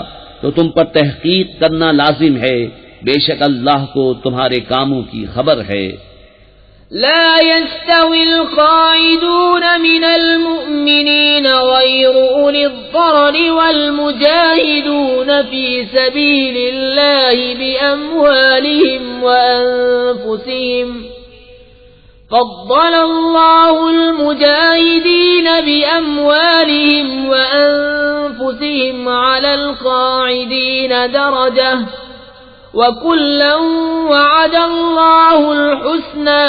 تو تم پر تحقیق کرنا لازم ہے، بے شک اللہ کو تمہارے کاموں کی خبر ہے۔ لا يستوي القاعدون من المؤمنين غير أولي الضرر والمجاهدون في سبيل الله بأموالهم وأنفسهم فضل الله المجاهدين بأموالهم وأنفسهم على القاعدين درجة وكلا وعد الله الحسنى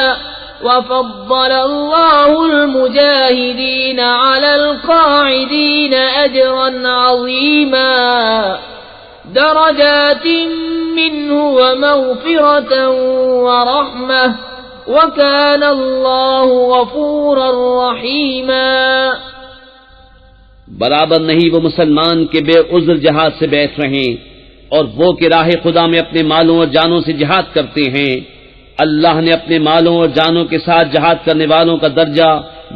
وفضل الله المجاهدين على القاعدين أجرا عظيما درجات منه ومغفرة ورحمة وكان الله غفورا رحيما۔ برابر نہیں وہ مسلمان کے بے عذر جہاد سے بیٹھ رہیں اور وہ کہ راہ خدا میں اپنے مالوں اور جانوں سے جہاد کرتے ہیں، اللہ نے اپنے مالوں اور جانوں کے ساتھ جہاد کرنے والوں کا درجہ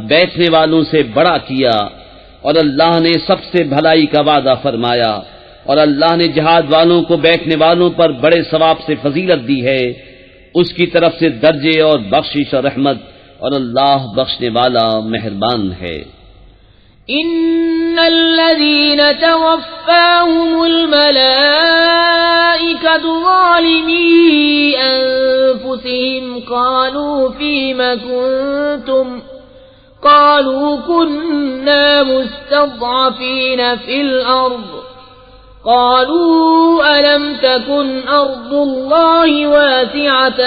بیٹھنے والوں سے بڑا کیا، اور اللہ نے سب سے بھلائی کا وعدہ فرمایا، اور اللہ نے جہاد والوں کو بیٹھنے والوں پر بڑے ثواب سے فضیلت دی ہے، اس کی طرف سے درجے اور بخشش اور رحمت، اور اللہ بخشنے والا مہربان ہے۔ ان الذين توفاهم الملائكة ظالمي انفسهم قالوا فيم كنتم قالوا كنا مستضعفين في الارض قالوا ألم تكن أرض الله واسعة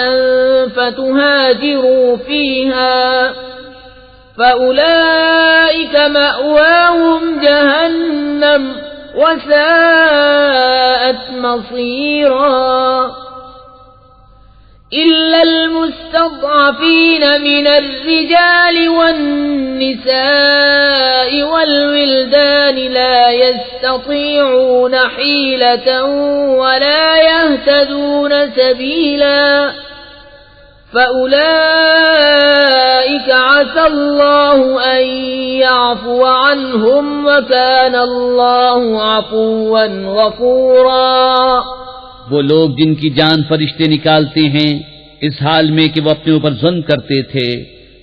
فتهاجروا فيها فأولئك مأواهم جهنم وساءت مصيرا إلا المستضعفين من الرجال والنساء والولدان لا يستطيعون حيلة ولا يهتدون سبيلا فأولئك عسى الله أن يعفو عنهم وكان الله عفوا غفورا۔ وہ لوگ جن کی جان فرشتے نکالتے ہیں اس حال میں کہ وہ اپنے اوپر ظلم کرتے تھے،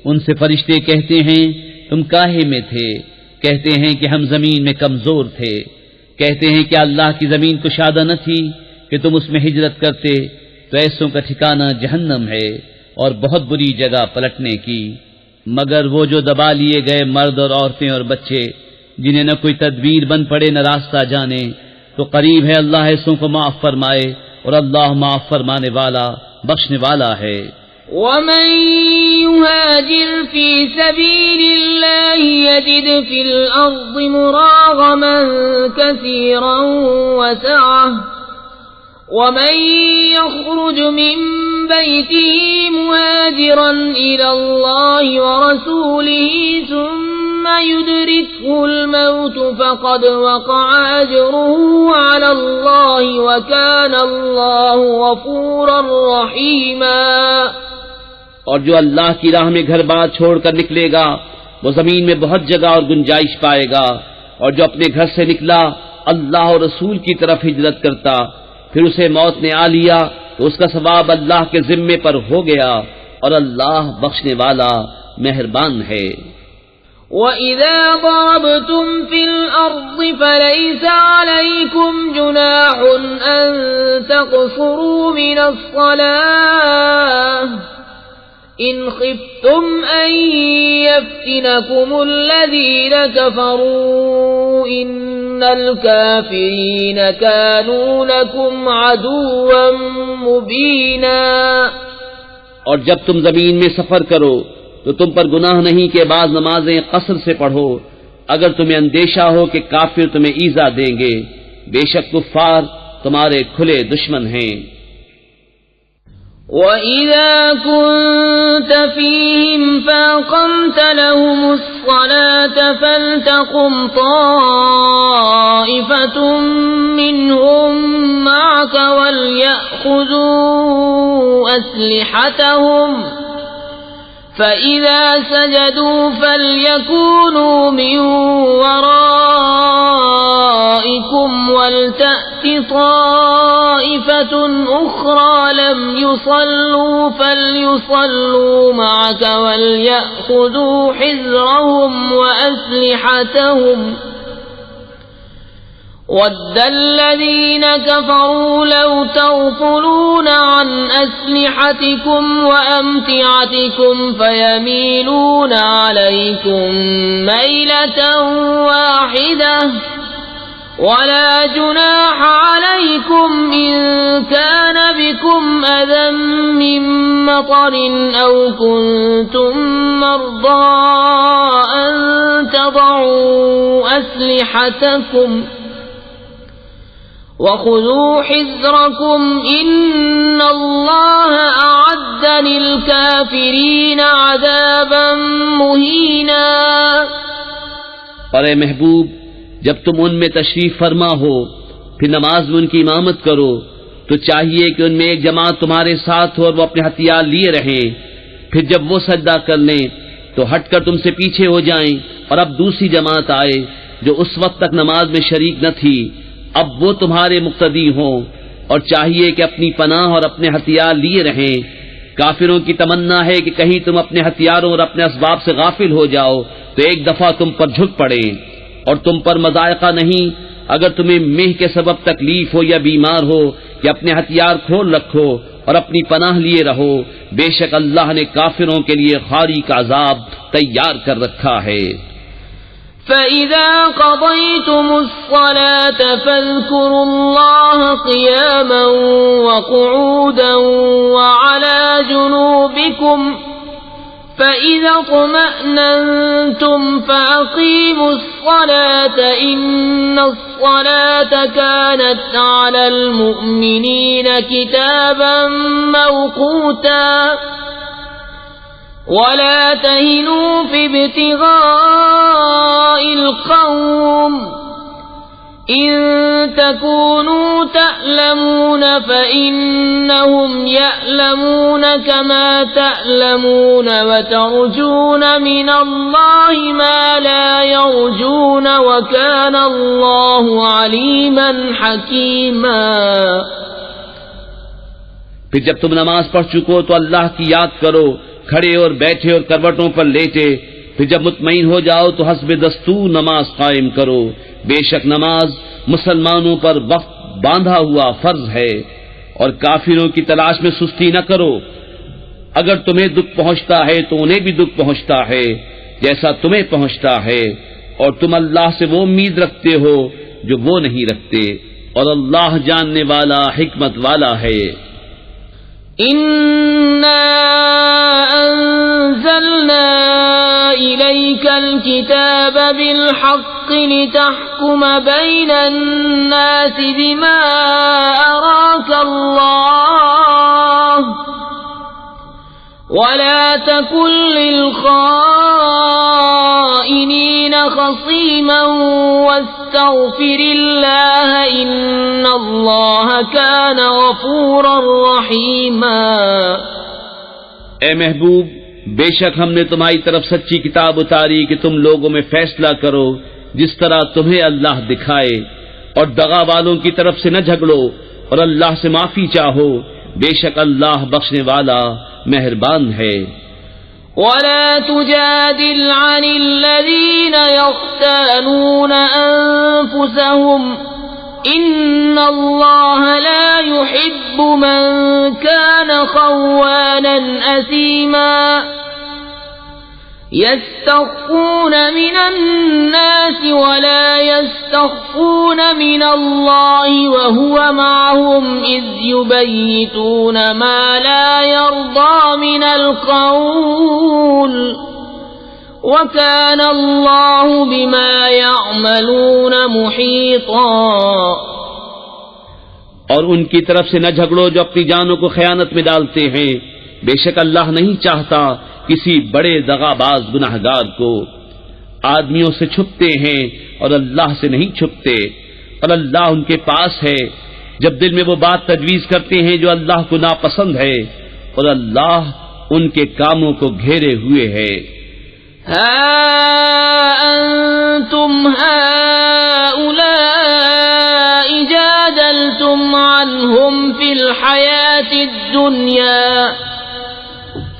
ان سے فرشتے کہتے ہیں تم کاہے میں تھے؟ کہتے ہیں کہ ہم زمین میں کمزور تھے۔ کہتے ہیں کہ اللہ کی زمین کشادہ نہ تھی کہ تم اس میں ہجرت کرتے، تو ایسوں کا ٹھکانہ جہنم ہے اور بہت بری جگہ پلٹنے کی۔ مگر وہ جو دبا لیے گئے مرد اور عورتیں اور بچے، جنہیں نہ کوئی تدبیر بن پڑے نہ راستہ جانے، تو قریب ہے اللہ ایسوں کو معاف فرمائے، اور اللہ معاف فرمانے والا بخشنے والا ہے۔ ومن يهاجر في سبيل الله يجد في الأرض مراغما كثيرا وسعة ومن يخرج من بيته مهاجرا إلى الله ورسوله ثم يدركه الموت فقد وقع أجره على الله وكان الله غفورا رحيما۔ اور جو اللہ کی راہ میں گھر بار چھوڑ کر نکلے گا وہ زمین میں بہت جگہ اور گنجائش پائے گا، اور جو اپنے گھر سے نکلا اللہ اور رسول کی طرف ہجرت کرتا پھر اسے موت نے آ لیا تو اس کا ثواب اللہ کے ذمے پر ہو گیا، اور اللہ بخشنے والا مہربان ہے۔ وَإِذَا ضَرَبْتُمْ فِي الْأَرْضِ فَلَيْسَ عَلَيْكُمْ جُنَاحٌ أَن تَقْصُرُوا مِنَ الصَّلَاةِ إِنْ خِفْتُمْ أَن يَفْتِنَكُمُ الَّذِينَ كَفَرُوا إِنَّ الْكَافِرِينَ كَانُوا لَكُمْ عَدُوًّا مُبِينًا۔ اور جب تم زمین میں سفر کرو تو تم پر گناہ نہیں کہ بعض نمازیں قصر سے پڑھو، اگر تمہیں اندیشہ ہو کہ کافر تمہیں ایذا دیں گے، بے شک کفار تمہارے کھلے دشمن ہیں۔ وَإِذَا كُنْتَ فِيهِمْ فَأَقَمْتَ لَهُمُ الصَّلَاةَ فَلْتَقُمْ طَائِفَةٌ مِّنْهُمْ مَعَكَ وَلْيَأْخُذُوا أَسْلِحَتَهُمْ فَإِذَا سَجَدُوا فَلْيَكُونُوا مِنْ وَرَائِكُمْ وَلْتَأْتِ طَائِفَةٌ أُخْرَى لَمْ يُصَلُّوا فَلْيُصَلُّوا مَعَكَ وَلْيَأْخُذُوا حِذْرَهُمْ وَأَسْلِحَتَهُمْ وَدَّ الَّذِينَ كَفَرُوا لَوْ تَغْفُلُونَ عَنْ أَسْلِحَتِكُمْ وَأَمْتِعَتِكُمْ فَيَمِيلُونَ عَلَيْكُمْ مَيْلَةً وَاحِدَةً وَلَا جُنَاحَ عَلَيْكُمْ إِن كَانَ بِكُمْ أَذًى مِّن مَّطَرٍ أَوْ كُنتُم مَّرْضَىٰ أَن تَضَعُوا أَسْلِحَتَكُمْ وَخُذُوا حِذْرَكُمْ إِنَّ اللَّهَ أَعَدَّ لِلْكَافِرِينَ عَذَابًا مُّهِينًا۔ اور اے محبوب، جب تم ان میں تشریف فرما ہو پھر نماز میں ان کی امامت کرو تو چاہیے کہ ان میں ایک جماعت تمہارے ساتھ ہو اور وہ اپنے ہتھیار لیے رہیں. پھر جب وہ سجدہ کر لیں تو ہٹ کر تم سے پیچھے ہو جائیں اور اب دوسری جماعت آئے جو اس وقت تک نماز میں شریک نہ تھی، اب وہ تمہارے مقتدی ہوں، اور چاہیے کہ اپنی پناہ اور اپنے ہتھیار لیے رہیں. کافروں کی تمنا ہے کہ کہیں تم اپنے ہتھیاروں اور اپنے اسباب سے غافل ہو جاؤ تو ایک دفعہ تم پر جھک پڑے، اور تم پر مضائقہ نہیں اگر تمہیں مہ کے سبب تکلیف ہو یا بیمار ہو کہ اپنے ہتھیار کھول رکھو اور اپنی پناہ لیے رہو. بے شک اللہ نے کافروں کے لیے خاری کا عذاب تیار کر رکھا ہے. فَإِذَا قَضَيْتُمُ الصَّلَاةَ فَاذْكُرُوا اللَّهَ قِيَامًا وَقُعُودًا وَعَلَى جُنُوبِكُمْ فَإِذَا اطْمَأْنَنْتُمْ فَأَقِيمُوا الصَّلَاةَ إِنَّ الصَّلَاةَ كَانَتْ عَلَى الْمُؤْمِنِينَ كِتَابًا مَوْقُوتًا وَلَا تَهِنُوا فِي ابْتِغَاءِ الْقَوْمِ إِن تَكُونُوا تَأْلَمُونَ فَإِنَّهُمْ يَأْلَمُونَ كَمَا تَأْلَمُونَ وَتَرْجُونَ مِنَ اللَّهِ مَا لَا يَرْجُونَ وَكَانَ اللَّهُ عَلِيمًا حَكِيمًا. پھر جب تم نماز پڑھ چکو تو اللہ کی یاد کرو، کھڑے اور بیٹھے اور کروٹوں پر لیٹے. پھر جب مطمئن ہو جاؤ تو حسب دستور نماز قائم کرو. بے شک نماز مسلمانوں پر وقت باندھا ہوا فرض ہے، اور کافروں کی تلاش میں سستی نہ کرو. اگر تمہیں دکھ پہنچتا ہے تو انہیں بھی دکھ پہنچتا ہے جیسا تمہیں پہنچتا ہے، اور تم اللہ سے وہ امید رکھتے ہو جو وہ نہیں رکھتے، اور اللہ جاننے والا حکمت والا ہے. أنزلنا إليك الكتاب بالحق لتحكم بين الناس بما أراك الله ولا تكن للخائنين خصيما واستغفر الله إن الله كان غفورا رحيما. اے محبوب، بے شک ہم نے تمہاری طرف سچی کتاب اتاری کہ تم لوگوں میں فیصلہ کرو جس طرح تمہیں اللہ دکھائے، اور دغا والوں کی طرف سے نہ جھگڑو اور اللہ سے معافی چاہو. بے شک اللہ بخشنے والا مہربان ہے. ولا تجادل عن الذين يختانون أنفسهم إن الله لا يحب من كان خوانا أثيما. يستخفون من الناس ولا يستخفون من الله وهو معهم إذ يبيتون ما لا يرضى من القول وكان الله بما يعملون محيطا. اور ان کی طرف سے نہ جھگڑو جو اپنی جانوں کو خیانت میں ڈالتے ہیں. بے شک اللہ نہیں چاہتا کسی بڑے دغاباز گناہگار کو. آدمیوں سے چھپتے ہیں اور اللہ سے نہیں چھپتے، اور اللہ ان کے پاس ہے جب دل میں وہ بات تجویز کرتے ہیں جو اللہ کو ناپسند ہے، اور اللہ ان کے کاموں کو گھیرے ہوئے ہے. ها أنتم هؤلاء جادلتم عنهم في الحياة الدنيا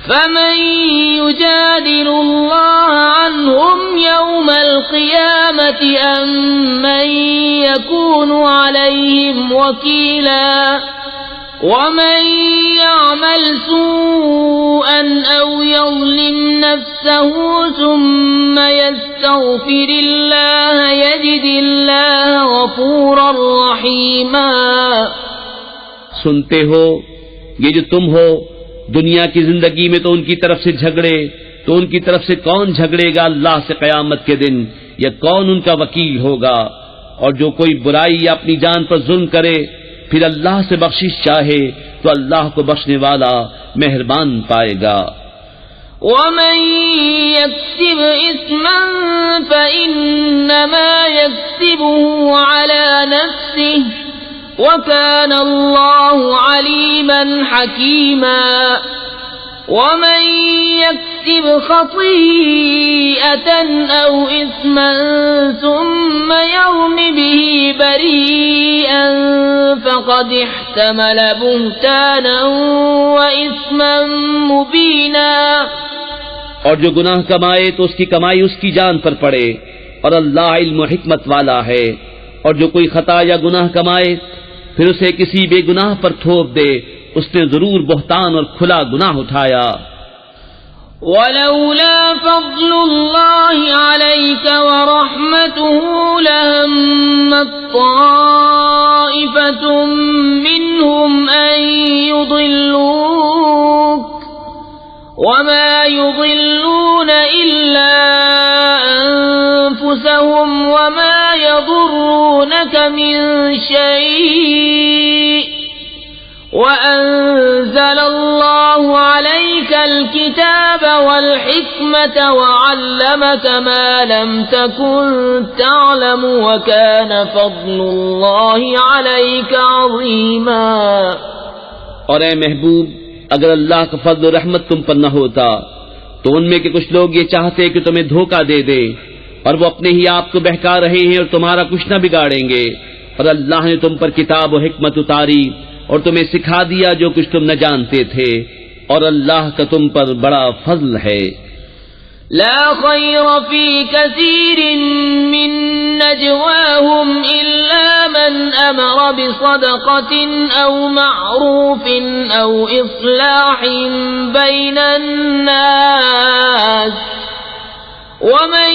فمن يجادل الله عنهم يوم القيامة أم من يكون عليهم وكيلا ومن يعمل سوءا أو يظلم نفسه ثم يستغفر الله يجد الله غفورا رحيما. سنتے ہو یہ جو تم ہو دنیا کی زندگی میں تو ان کی طرف سے جھگڑے، تو ان کی طرف سے کون جھگڑے گا اللہ سے قیامت کے دن، یا کون ان کا وکیل ہوگا؟ اور جو کوئی برائی یا اپنی جان پر ظلم کرے پھر اللہ سے بخشش چاہے تو اللہ کو بخشنے والا مہربان پائے گا. ومن يكسب إثما فإنما يكسبه على نفسه وكان الله عليما حكيما ومن يكسب خطيئة أو إثما ثم يرم به بريئا فقد احتمل بهتانا وإثما مبينا، اور جو گناہ کمائے تو اس کی کمائی اس کی جان پر پڑے، اور اللہ علم و حکمت والا ہے۔ اور جو کوئی خطا یا گناہ کمائے پھر اسے کسی بے گناہ پر تھوپ دے، اس نے ضرور بہتان اور کھلا گناہ اٹھایا۔ ولولا فضل الله عليك ورحمته لهمت طائفة منهم أن يضلوك وما يضلون إلا أنفسهم وما يضرونك من شيء وأنزل الله عليك الكتاب والحكمة وعلمك ما لم تكن تعلم وكان فضل الله عليك عظيما۔ اور اے محبوب، اگر اللہ کا فضل و رحمت تم پر نہ ہوتا تو ان میں کے کچھ لوگ یہ چاہتے کہ تمہیں دھوکہ دے دے، اور وہ اپنے ہی آپ کو بہکا رہے ہیں اور تمہارا کچھ نہ بگاڑیں گے، اور اللہ نے تم پر کتاب و حکمت اتاری اور تمہیں سکھا دیا جو کچھ تم نہ جانتے تھے، اور اللہ کا تم پر بڑا فضل ہے۔ لا خير في كثير من نجواهم إلا من أمر بصدقة أو معروف أو إصلاح بين الناس ومن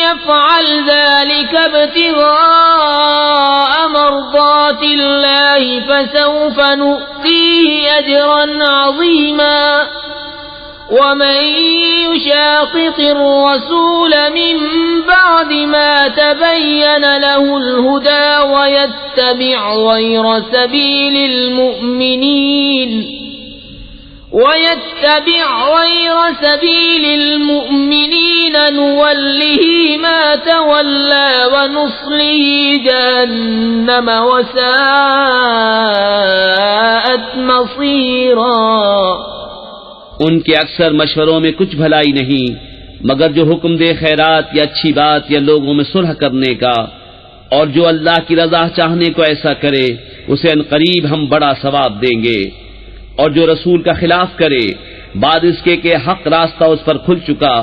يفعل ذلك ابتغاء مرضات الله فسوف نؤتيه أجرا عظيما ومن يشاقق الرسول من بعد ما تبين له الهدى ويتبع غير سبيل المؤمنين نوله ما تولى ونصله جهنم وساءت مصيرا۔ ان کے اکثر مشوروں میں کچھ بھلائی نہیں مگر جو حکم دے خیرات یا اچھی بات یا لوگوں میں صلح کرنے کا، اور جو اللہ کی رضا چاہنے کو ایسا کرے اسے عنقریب ہم بڑا ثواب دیں گے، اور جو رسول کا خلاف کرے بعد اس کے کہ حق راستہ اس پر کھل چکا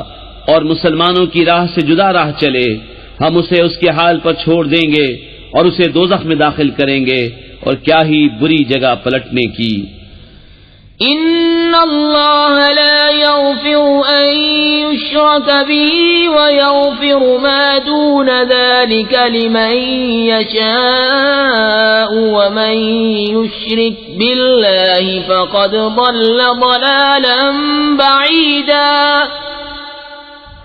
اور مسلمانوں کی راہ سے جدا راہ چلے، ہم اسے اس کے حال پر چھوڑ دیں گے اور اسے دوزخ میں داخل کریں گے، اور کیا ہی بری جگہ پلٹنے کی۔ ان اللہ لا یغفر ان یشرک به ویغفر ما دون ذلك لمن یشاء ومن یشرک باللہ فقد ضل ضلالا بعیدا۔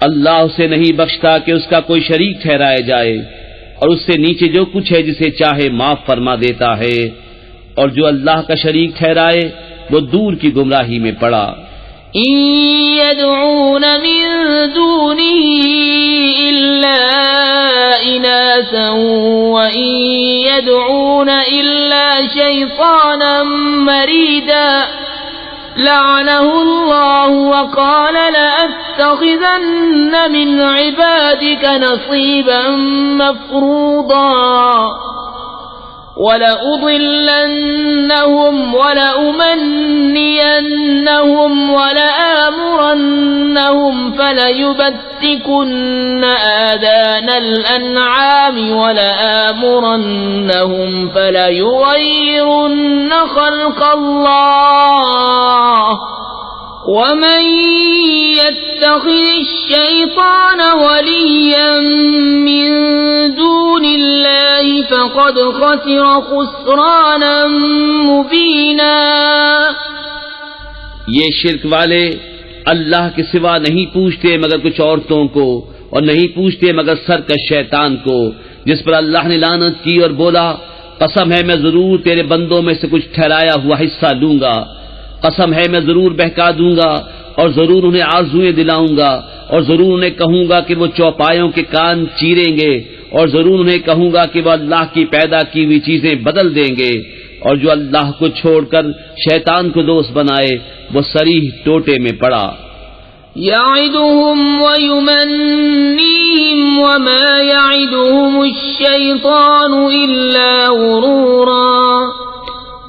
اللہ اسے نہیں بخشتا کہ اس کا کوئی شریک ٹھہرایا جائے، اور اس سے نیچے جو کچھ ہے جسے چاہے معاف فرما دیتا ہے، اور جو اللہ کا شریک ٹھہرائے وہ دور کی گمراہی میں پڑا۔ إن يدعون من دونه إلا إناثا وإن يدعون إلا شيطانا مريدا لعنه الله وقال لأتخذن من عبادك نصيبا مفروضا وَلَأُضِلَّنَّهُمْ وَلَأُمَنِّيَنَّهُمْ وَلَآمُرَنَّهُمْ فَلَيُبَتِّكُنَّ آذَانَ الْأَنْعَامِ وَلَآمُرَنَّهُمْ فَلَيُغَيِّرُنَّ خَلْقَ اللَّهِ وَمَن يَتَّخِذِ الشَّيْطَانَ وَلِيًّا مِّن دُونِ اللَّهِ فَقَدْ خَسِرَ خُسْرَانًا مُبِينًا۔ یہ شرک والے اللہ کے سوا نہیں پوچھتے مگر کچھ عورتوں کو، اور نہیں پوچھتے مگر سرکش شیطان کو، جس پر اللہ نے لعنت کی اور بولا قسم ہے میں ضرور تیرے بندوں میں سے کچھ ٹھہرایا ہوا حصہ لوں گا، قسم ہے میں ضرور بہکا دوں گا اور ضرور انہیں آرزویں دلاؤں گا، اور ضرور انہیں کہوں گا کہ وہ چوپایوں کے کان چیریں گے اور ضرور انہیں کہوں گا کہ وہ اللہ کی پیدا کی ہوئی چیزیں بدل دیں گے، اور جو اللہ کو چھوڑ کر شیطان کو دوست بنائے وہ صریح ٹوٹے میں پڑا۔ يعدهم ويمنيهم وما يعدهم الشيطان إلا غرورا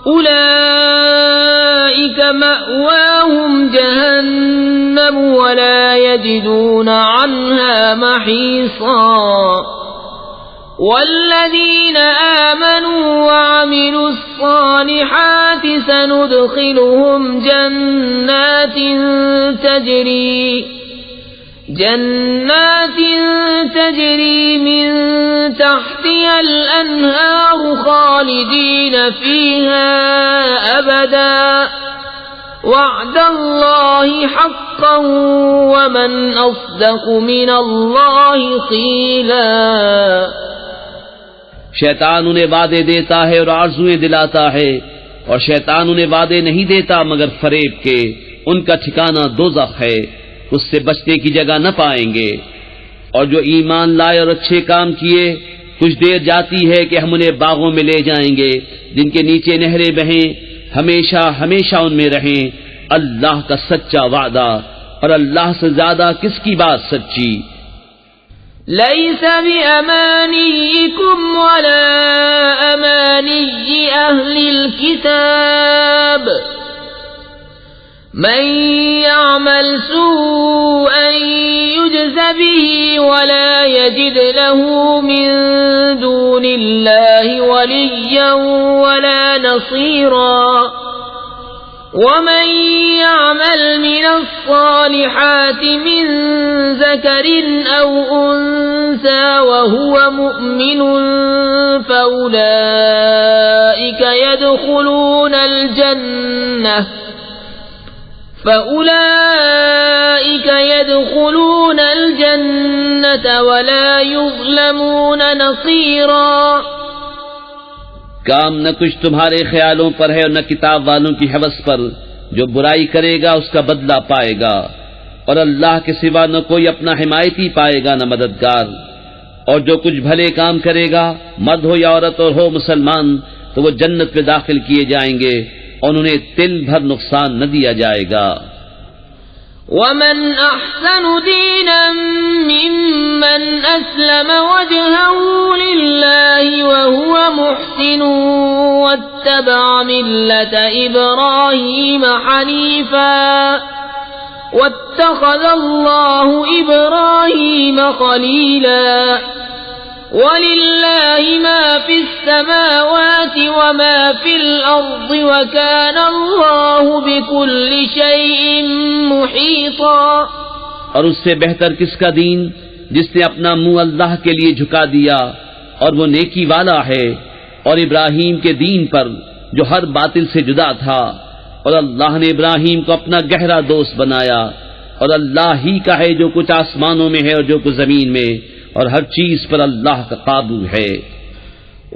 أولئك مأواهم جهنم ولا يجدون عنها محيصا والذين آمنوا وعملوا الصالحات سندخلهم جنات تجري من تحتها الأنهار خالدين فيها أبدا وعد الله حقا ومن أصدق من الله قيلا۔ شیطان انہیں وعدے دیتا ہے اور آرزویں دلاتا ہے، اور شیطان انہیں وعدے نہیں دیتا مگر فریب کے۔ ان کا ٹھکانہ دوزخ ہے، اس سے بچنے کی جگہ نہ پائیں گے۔ اور جو ایمان لائے اور اچھے کام کیے، کچھ دیر جاتی ہے کہ ہم انہیں باغوں میں لے جائیں گے جن کے نیچے نہریں بہیں، ہمیشہ ہمیشہ ان میں رہیں۔ اللہ کا سچا وعدہ، اور اللہ سے زیادہ کس کی بات سچی؟ ليس بأمانيكم ولا أماني أهل الكتاب من يعمل سوءا يجز به ولا يجد له من دون الله وليا ولا نصيرا ومن يعمل من الصالحات من ذكر أو أنثى وهو مؤمن فأولئك يدخلون الجنة ولا يظلمون نصيرا۔ کام نہ کچھ تمہارے خیالوں پر ہے اور نہ کتاب والوں کی حوث پر، جو برائی کرے گا اس کا بدلہ پائے گا، اور اللہ کے سوا نہ کوئی اپنا حمایتی پائے گا نہ مددگار۔ اور جو کچھ بھلے کام کرے گا، مرد ہو یا عورت اور ہو مسلمان، تو وہ جنت میں داخل کیے جائیں گے اور انہیں تل بھر نقصان نہ دیا جائے گا۔ ومن أحسن دينا ممن أسلم وجهه لله وهو محسن واتبع ملة إبراهيم حنيفا واتخذ الله إبراهيم خليلا۔ وَلِلَّهِ مَا فِي السَّمَاوَاتِ وَمَا فِي الْأَرْضِ وَكَانَ اللَّهُ بِكُلِّ شَيْءٍ مُحِيطًا۔ اور اس سے بہتر کس کا دین جس نے اپنا منہ اللہ کے لیے جھکا دیا، اور وہ نیکی والا ہے، اور ابراہیم کے دین پر جو ہر باطل سے جدا تھا، اور اللہ نے ابراہیم کو اپنا گہرا دوست بنایا۔ اور اللہ ہی کا ہے جو کچھ آسمانوں میں ہے اور جو کچھ زمین میں، اور ہر چیز پر اللہ کا قابو ہے۔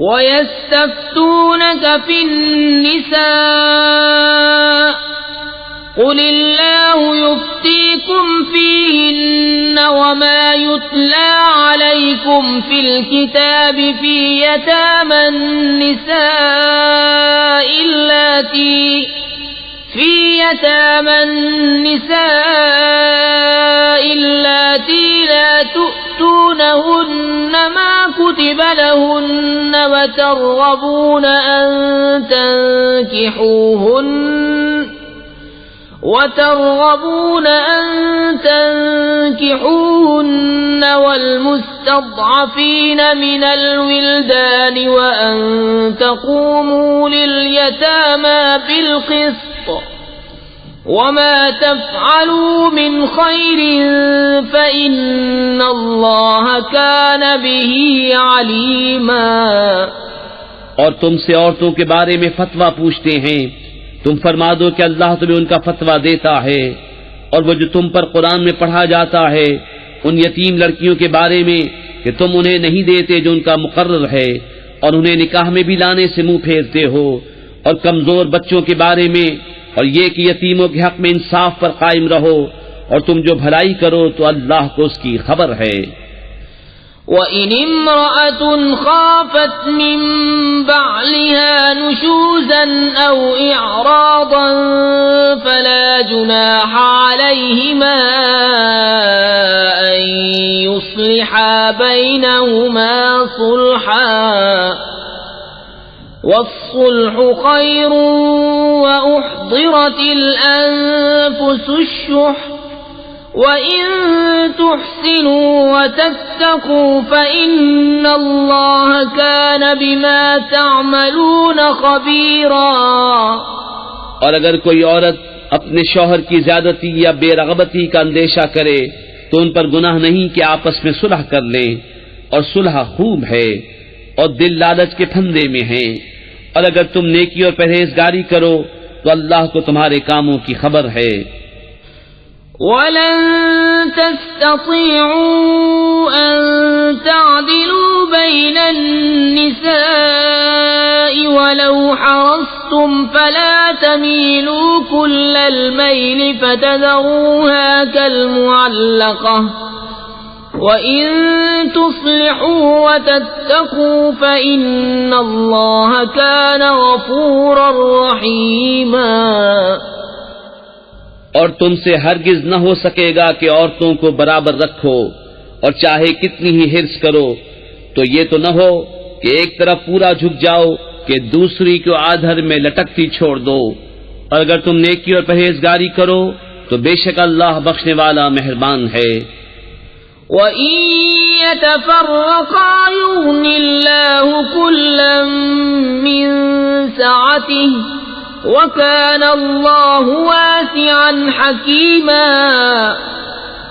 وَيَسْتَفْتُونَكَ فِي النِّسَاءِ قُلِ اللَّهُ يُفْتِيكُمْ فِيهِنَّ وَمَا يُتْلَى عَلَيْكُمْ فِي الْكِتَابِ فِي يَتَامَى النِّسَاءِ اللَّاتِي لَا تُؤْتُونَهُنَّ مَا كُتِبَ لَهُنَّ وترغبون أن تنكحوهن والمستضعفين من الولدان وأن تقوموا لليتامى بالقسط وما تفعلوا من خير فإن الله كان به عليما۔ اور تم سے عورتوں کے بارے میں فتویٰ پوچھتے ہیں، تم فرما دو کہ اللہ تمہیں ان کا فتویٰ دیتا ہے، اور وہ جو تم پر قرآن میں پڑھا جاتا ہے ان یتیم لڑکیوں کے بارے میں کہ تم انہیں نہیں دیتے جو ان کا مقرر ہے، اور انہیں نکاح میں بھی لانے سے منہ پھیرتے ہو، اور کمزور بچوں کے بارے میں، اور یہ کہ یتیموں کے حق میں انصاف پر قائم رہو، اور تم جو بھلائی کرو تو اللہ کو اس کی خبر ہے۔ وَإِنِ امْرَأَةٌ خَافَتْ مِنْ بَعْلِهَا نُشُوزًا أَوْ إِعْرَاضًا فَلَا جُنَاحَ عَلَيْهِمَا أَنْ يُصْلِحَا بَيْنَهُمَا صُلْحًا وَالصُّلْحُ خَيْرٌ وَأُحْضِرَتِ الْأَنْفُسُ الشُّحَّ وَإِن تُحْسِنُوا وَتَتَّقُوا فَإِنَّ اللَّهَ كَانَ بِمَا تَعْمَلُونَ خَبِيرًا۔ اور اگر کوئی عورت اپنے شوہر کی زیادتی یا بے رغبتی کا اندیشہ کرے تو ان پر گناہ نہیں کہ آپس میں صلح کر لیں، اور صلح خوب ہے، اور دل لالچ کے پھندے میں ہیں، اور اگر تم نیکی اور پرہیزگاری کرو تو اللہ کو تمہارے کاموں کی خبر ہے۔ وَلَن تَسْتَطِيعُوا أَن تَعْدِلُوا بَيْنَ النِّسَاءِ وَلَوْ حَرَصْتُمْ فَلَا تَمِيلُوا كُلَّ الْمَيْلِ فَتَذَرُوهَا كَالْمُعَلَّقَةِ وَإِن تُصْلِحُوا وَتَتَّقُوا فَإِنَّ اللَّهَ كَانَ غَفُورًا رَّحِيمًا۔ اور تم سے ہرگز نہ ہو سکے گا کہ عورتوں کو برابر رکھو، اور چاہے کتنی ہی حرص کرو تو یہ تو نہ ہو کہ ایک طرف پورا جھک جاؤ کہ دوسری کو آدھر میں لٹکتی چھوڑ دو، اور اگر تم نیکی اور پرہیزگاری کرو تو بے شک اللہ بخشنے والا مہربان ہے۔ وَإِن يَتَفَرَّقَا يُغْنِ اللَّهُ كُلًّا مِّن سَعَتِهِ وَكَانَ اللَّهُ وَاسِعًا حَكِيمًا۔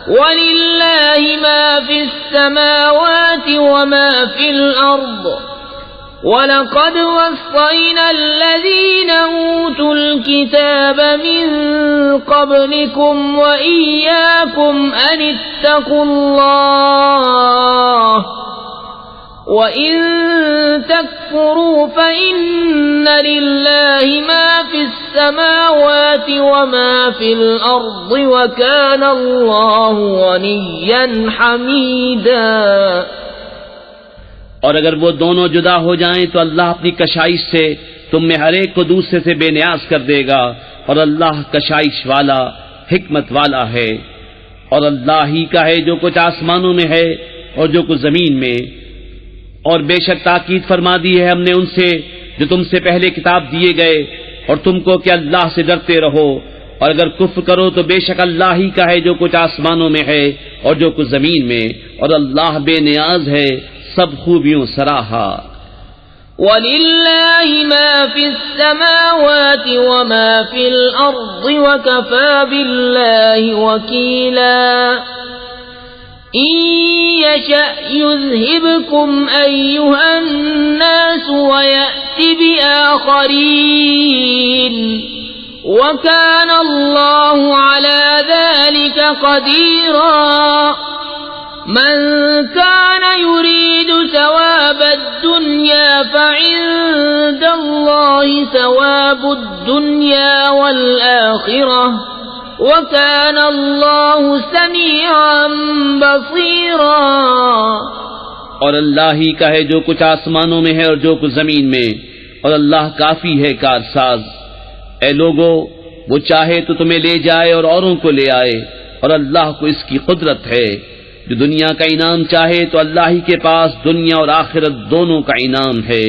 وَلِلَّهِ مَا فِي السَّمَاوَاتِ وَمَا فِي الْأَرْضِ وَلَقَدْ وَصَّيْنَا الَّذِينَ أُوتُوا الْكِتَابَ مِنْ قَبْلِكُمْ وَإِيَّاكُمْ أَنِ اتَّقُوا اللَّهَ وَإِن تَكْفُرُوا فَإِنَّ لِلَّهِ مَا فِي السَّمَاوَاتِ وَمَا فِي الْأَرْضِ وَكَانَ اللَّهُ غَنِيًّا حَمِيدًا۔ اور اگر وہ دونوں جدا ہو جائیں تو اللہ اپنی کشائش سے تم میں ہر ایک کو دوسرے سے بے نیاز کر دے گا، اور اللہ کشائش والا حکمت والا ہے۔ اور اللہ ہی کا ہے جو کچھ آسمانوں میں ہے اور جو کچھ زمین میں۔ اور بے شک تاکید فرما دی ہے ہم نے ان سے جو تم سے پہلے کتاب دیے گئے، اور تم کو کہ اللہ سے ڈرتے رہو، اور اگر کفر کرو تو بے شک اللہ ہی کا ہے جو کچھ آسمانوں میں ہے اور جو کچھ زمین میں، اور اللہ بے نیاز ہے سب خوبیوں سراہا۔ وَلِلَّهِ مَا فِي السَّمَاوَاتِ وَمَا فِي الْأَرْضِ وَكَفَى بِاللَّهِ وَكِيلًا۔ إِن يَشَأْ يُذْهِبْكُمْ أَيُّهَا النَّاسُ وَيَأْتِ بِآخَرِينَ وَكَانَ اللَّهُ عَلَى ذَلِكَ قَدِيرًا۔ مَنْ كَانَ يُرِيدُ ثَوَابَ الدُّنْيَا فَعِندَ اللَّهِ ثَوَابُ الدُّنْيَا وَالْآخِرَةِ وَكَانَ اللَّهُ سَمِيعًا بَصِيرًا۔ اور اللہ ہی کا ہے جو کچھ آسمانوں میں ہے اور جو کچھ زمین میں، اور اللہ کافی ہے کارساز۔ اے لوگو، وہ چاہے تو تمہیں لے جائے اور اوروں کو لے آئے، اور اللہ کو اس کی قدرت ہے۔ جو دنیا کا انعام چاہے تو اللہ ہی کے پاس دنیا اور آخرت دونوں کا انعام ہے،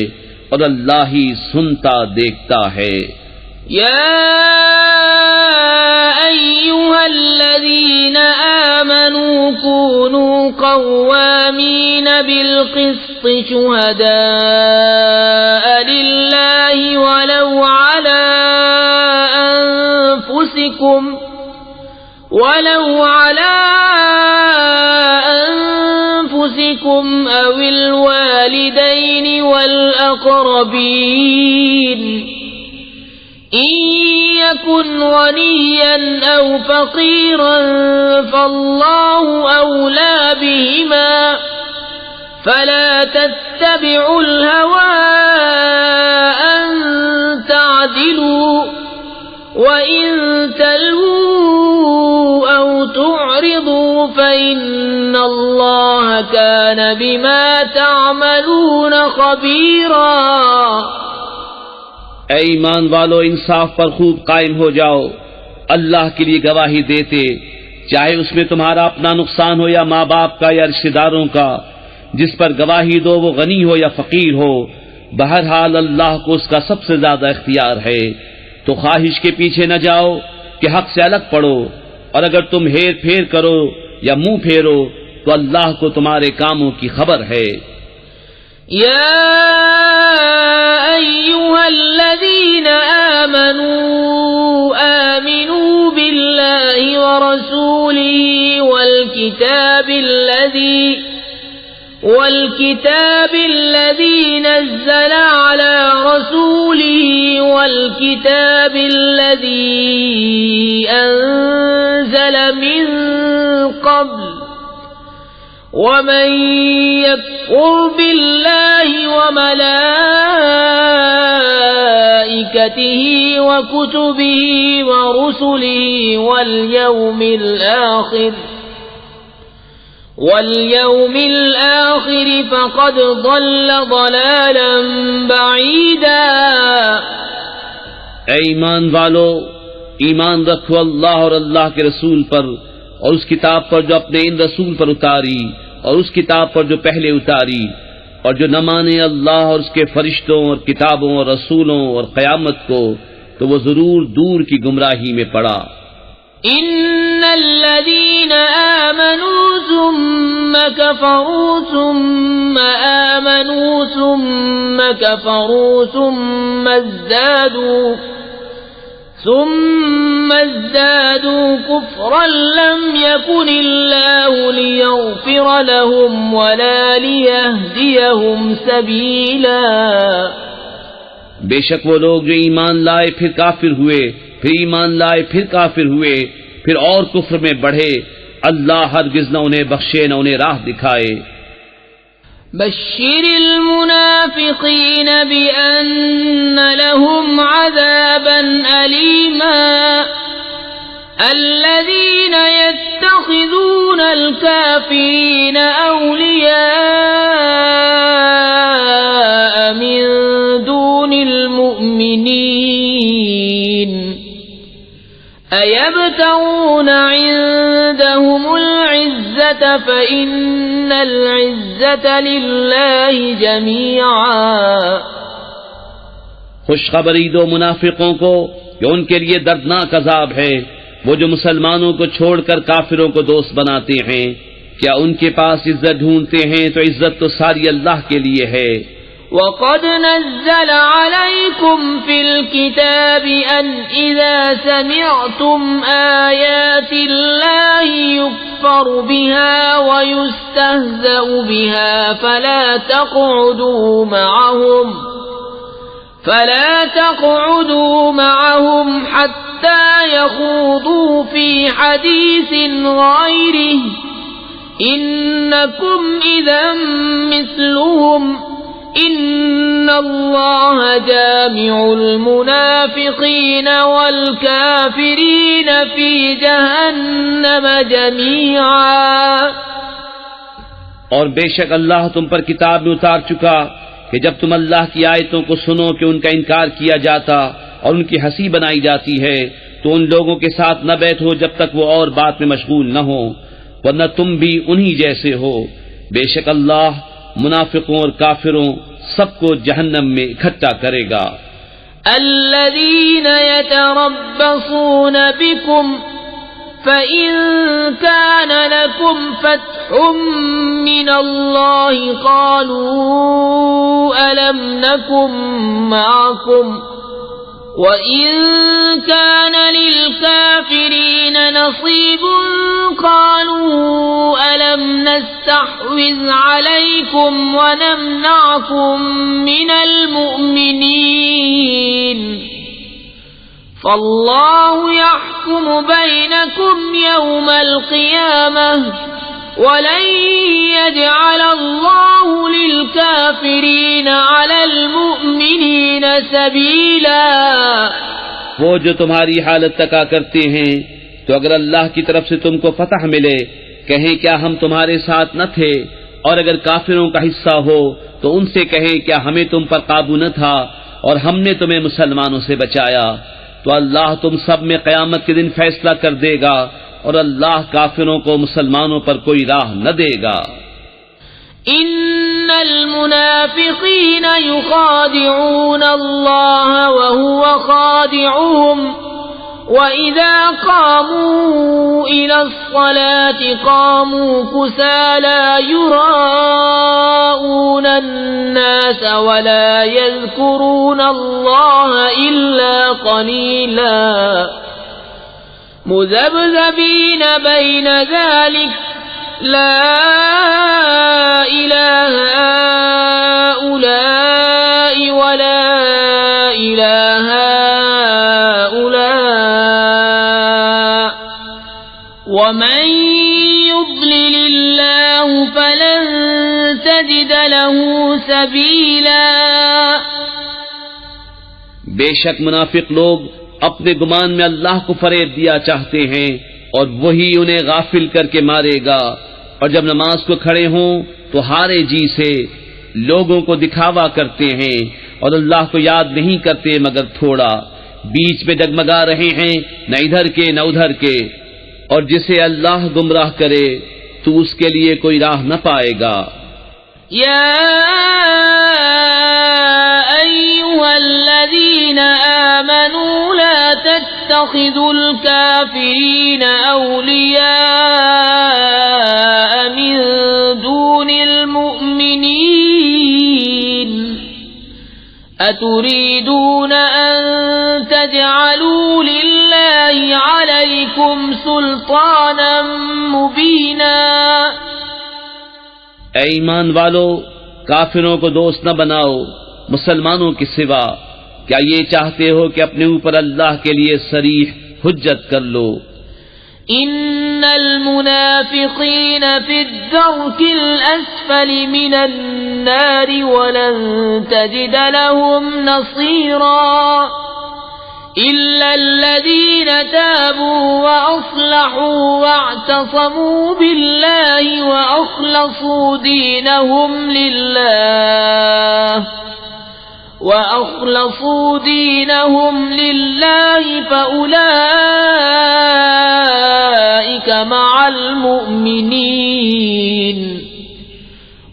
اور اللہ ہی سنتا دیکھتا ہے۔ یا ایھا الذین آمنوا کونوا قوامین بالقسط شہداء للہ ولو علی أنفسكم أو الوالدين والأقربين إن يكن غنيا أو فقيرا فالله أولى بهما فلا تتبعوا الهوى أن تعدلوا وَإِن تَلْوُوا أَوْ تُعْرِضُوا فَإِنَّ اللَّهَ كان بما تعملون خبيرا. اے ایمان والو، انصاف پر خوب قائم ہو جاؤ، اللہ کے لیے گواہی دیتے، چاہے اس میں تمہارا اپنا نقصان ہو یا ماں باپ کا یا رشتہ داروں کا. جس پر گواہی دو وہ غنی ہو یا فقیر ہو، بہرحال اللہ کو اس کا سب سے زیادہ اختیار ہے. تو خواہش کے پیچھے نہ جاؤ کہ حق سے الگ پڑو، اور اگر تم ہیر پھیر کرو یا منہ پھیرو تو اللہ کو تمہارے کاموں کی خبر ہے. يا أيها الذين آمنوا بالله ورسوله والكتاب الذي نزل على رسوله والكتاب الذي أنزل من قبل، ومن يكفر بالله وملائكته وكتبه ورسله واليوم الآخر فقد ضل ضلالا بعيدا. اے ایمان والو، ایمان رکھو اللہ اور اللہ کے رسول پر، اور اس کتاب پر جو اپنے ان رسول پر اتاری، اور اس کتاب پر جو پہلے اتاری، اور جو نہ مانے اللہ اور اس کے فرشتوں اور کتابوں اور رسولوں اور قیامت کو تو وہ ضرور دور کی گمراہی میں پڑا. ان الذين آمنوا ثم كفروا ثم آمنوا ثم كفروا ثم ازدادوا كفرا لم يكن الله ليغفر لهم ولا ليهديهم سبيلا. بے شک وہ لوگ جو ایمان لائے پھر کافر ہوئے، پھر ایمان لائے پھر کافر ہوئے، پھر اور کفر میں بڑھے، اللہ ہرگز نہ انہیں بخشے نہ انہیں راہ دکھائے. بشر المنافقين بأن لهم عذابا أليما الذين يتخذون الكافرين أولياء من دون المؤمنين أيبتغون عندهم العزة فإن العزة لله جميعا. خوشخبری دو منافقوں کو کہ ان کے لیے دردناک عذاب ہے، وہ جو مسلمانوں کو چھوڑ کر کافروں کو دوست بناتے ہیں. کیا ان کے پاس عزت ڈھونڈتے ہیں؟ تو عزت تو ساری اللہ کے لیے ہے. وَقَدْ نَزَّلَ عَلَيْكُمْ فِي الْكِتَابِ أَنْ إِذَا سَمِعْتُمْ آيَاتِ اللَّهِ يُكْفَرُ بِهَا وَيُسْتَهْزَأُ بِهَا فَلَا تَقْعُدُوا مَعَهُمْ حَتَّى يَخُوضُوا فِي حَدِيثٍ غَيْرِهِ إِنَّكُمْ إِذًا مِثْلُهُمْ ان اللہ جامع المنافقین والکافرین فی جہنم جمیعا. اور بے شک اللہ تم پر کتاب میں اتار چکا کہ جب تم اللہ کی آیتوں کو سنو کہ ان کا انکار کیا جاتا اور ان کی ہنسی بنائی جاتی ہے تو ان لوگوں کے ساتھ نہ بیٹھو جب تک وہ اور بات میں مشغول نہ ہو، ورنہ تم بھی انہی جیسے ہو. بے شک اللہ منافقوں اور کافروں سب کو جہنم میں اکٹھا کرے گا. الذين يتربصون بكم فإن كان لكم فتح من الله قالوا ألم نكن معكم وَإِن كَانَ لِلْكَافِرِينَ نَصِيبٌ قَالُوا أَلَمْ نَسْتَحْوِذْ عَلَيْكُمْ وَنَمْنَعْكُمْ مِنَ الْمُؤْمِنِينَ فَاللَّهُ يَحْكُمُ بَيْنَكُمْ يَوْمَ الْقِيَامَةِ وَلَن يَجْعَلَ اللَّهُ لِلْكَافِرِينَ عَلَى الْمُؤْمِنِينَ سَبِيلًا. وہ جو تمہاری حالت تکا کرتے ہیں تو اگر اللہ کی طرف سے تم کو فتح ملے کہیں کیا ہم تمہارے ساتھ نہ تھے اور اگر کافروں کا حصہ ہو تو ان سے کہیں کیا ہمیں تم پر قابو نہ تھا اور ہم نے تمہیں مسلمانوں سے بچایا؟ تو اللہ تم سب میں قیامت کے دن فیصلہ کر دے گا اور اللہ کافروں کو مسلمانوں پر کوئی راہ نہ دے گا۔ ان المنافقین یخادعون اللہ وهو خادعهم وَإِذَا قَامُوا إِلَى الصَّلَاةِ قَامُوا كُسَالَى يُرَاءُونَ النَّاسَ وَلَا يَذْكُرُونَ اللَّهَ إِلَّا قَلِيلًا مُذَبْذَبِينَ بَيْنَ ذَلِكَ لَا إِلَٰهَ هَٰؤُلَاءِ وَلَا إِلَٰهَ وَمَن يُضْلِلِ اللَّهُ فَلَن تَجِدَ لَهُ سَبِيلًا۔ بے شک منافق لوگ اپنے گمان میں اللہ کو فریب دیا چاہتے ہیں اور وہی انہیں غافل کر کے مارے گا، اور جب نماز کو کھڑے ہوں تو ہارے جی سے لوگوں کو دکھاوا کرتے ہیں اور اللہ کو یاد نہیں کرتے مگر تھوڑا، بیچ میں ڈگمگا رہے ہیں نہ ادھر کے نہ ادھر کے، اور جسے اللہ گمراہ کرے تو اس کے لیے کوئی راہ نہ پائے گا۔ یا ایھا الذین آمنوا لا تتخذوا الکافرین اولیاء من دون المؤمنین اتريدون أن تجعلوا لله عليكم سلطانا مبينا۔ اے ایمان والو، کافروں کو دوست نہ بناؤ مسلمانوں کے سوا، کیا یہ چاہتے ہو کہ اپنے اوپر اللہ کے لیے صریح حجت کر لو؟ ان المنافقین فی الدرک الاسفل من النار ولن تجد لهم نصیرا الا الذین تابوا واصلحوا واعتصموا بالله واخلصوا دینهم لله فأولئك مع المؤمنين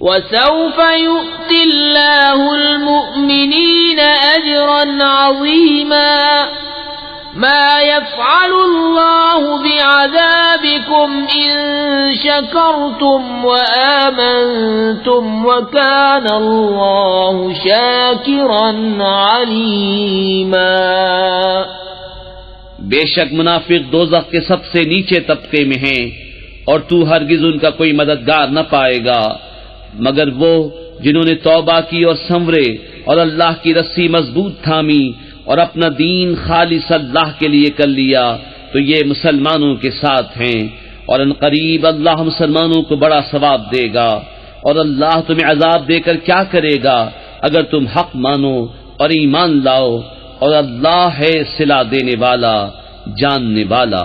وسوف يؤتي الله المؤمنين أجرا عظيما۔ ما يفعل الله بعذابكم إن شكرتم وآمنتم وكان الله شاكرا عليما۔ بے شک منافق دوزخ کے سب سے نیچے طبقے میں ہیں اور تو ہرگز ان کا کوئی مددگار نہ پائے گا مگر وہ جنہوں نے توبہ کی اور سنورے اور اللہ کی رسی مضبوط تھامی اور اپنا دین خالص اللہ کے لیے کر لیا تو یہ مسلمانوں کے ساتھ ہیں، اور ان قریب اللہ مسلمانوں کو بڑا ثواب دے گا، اور اللہ تمہیں عذاب دے کر کیا کرے گا اگر تم حق مانو اور ایمان لاؤ، اور اللہ ہے صلہ دینے والا جاننے والا۔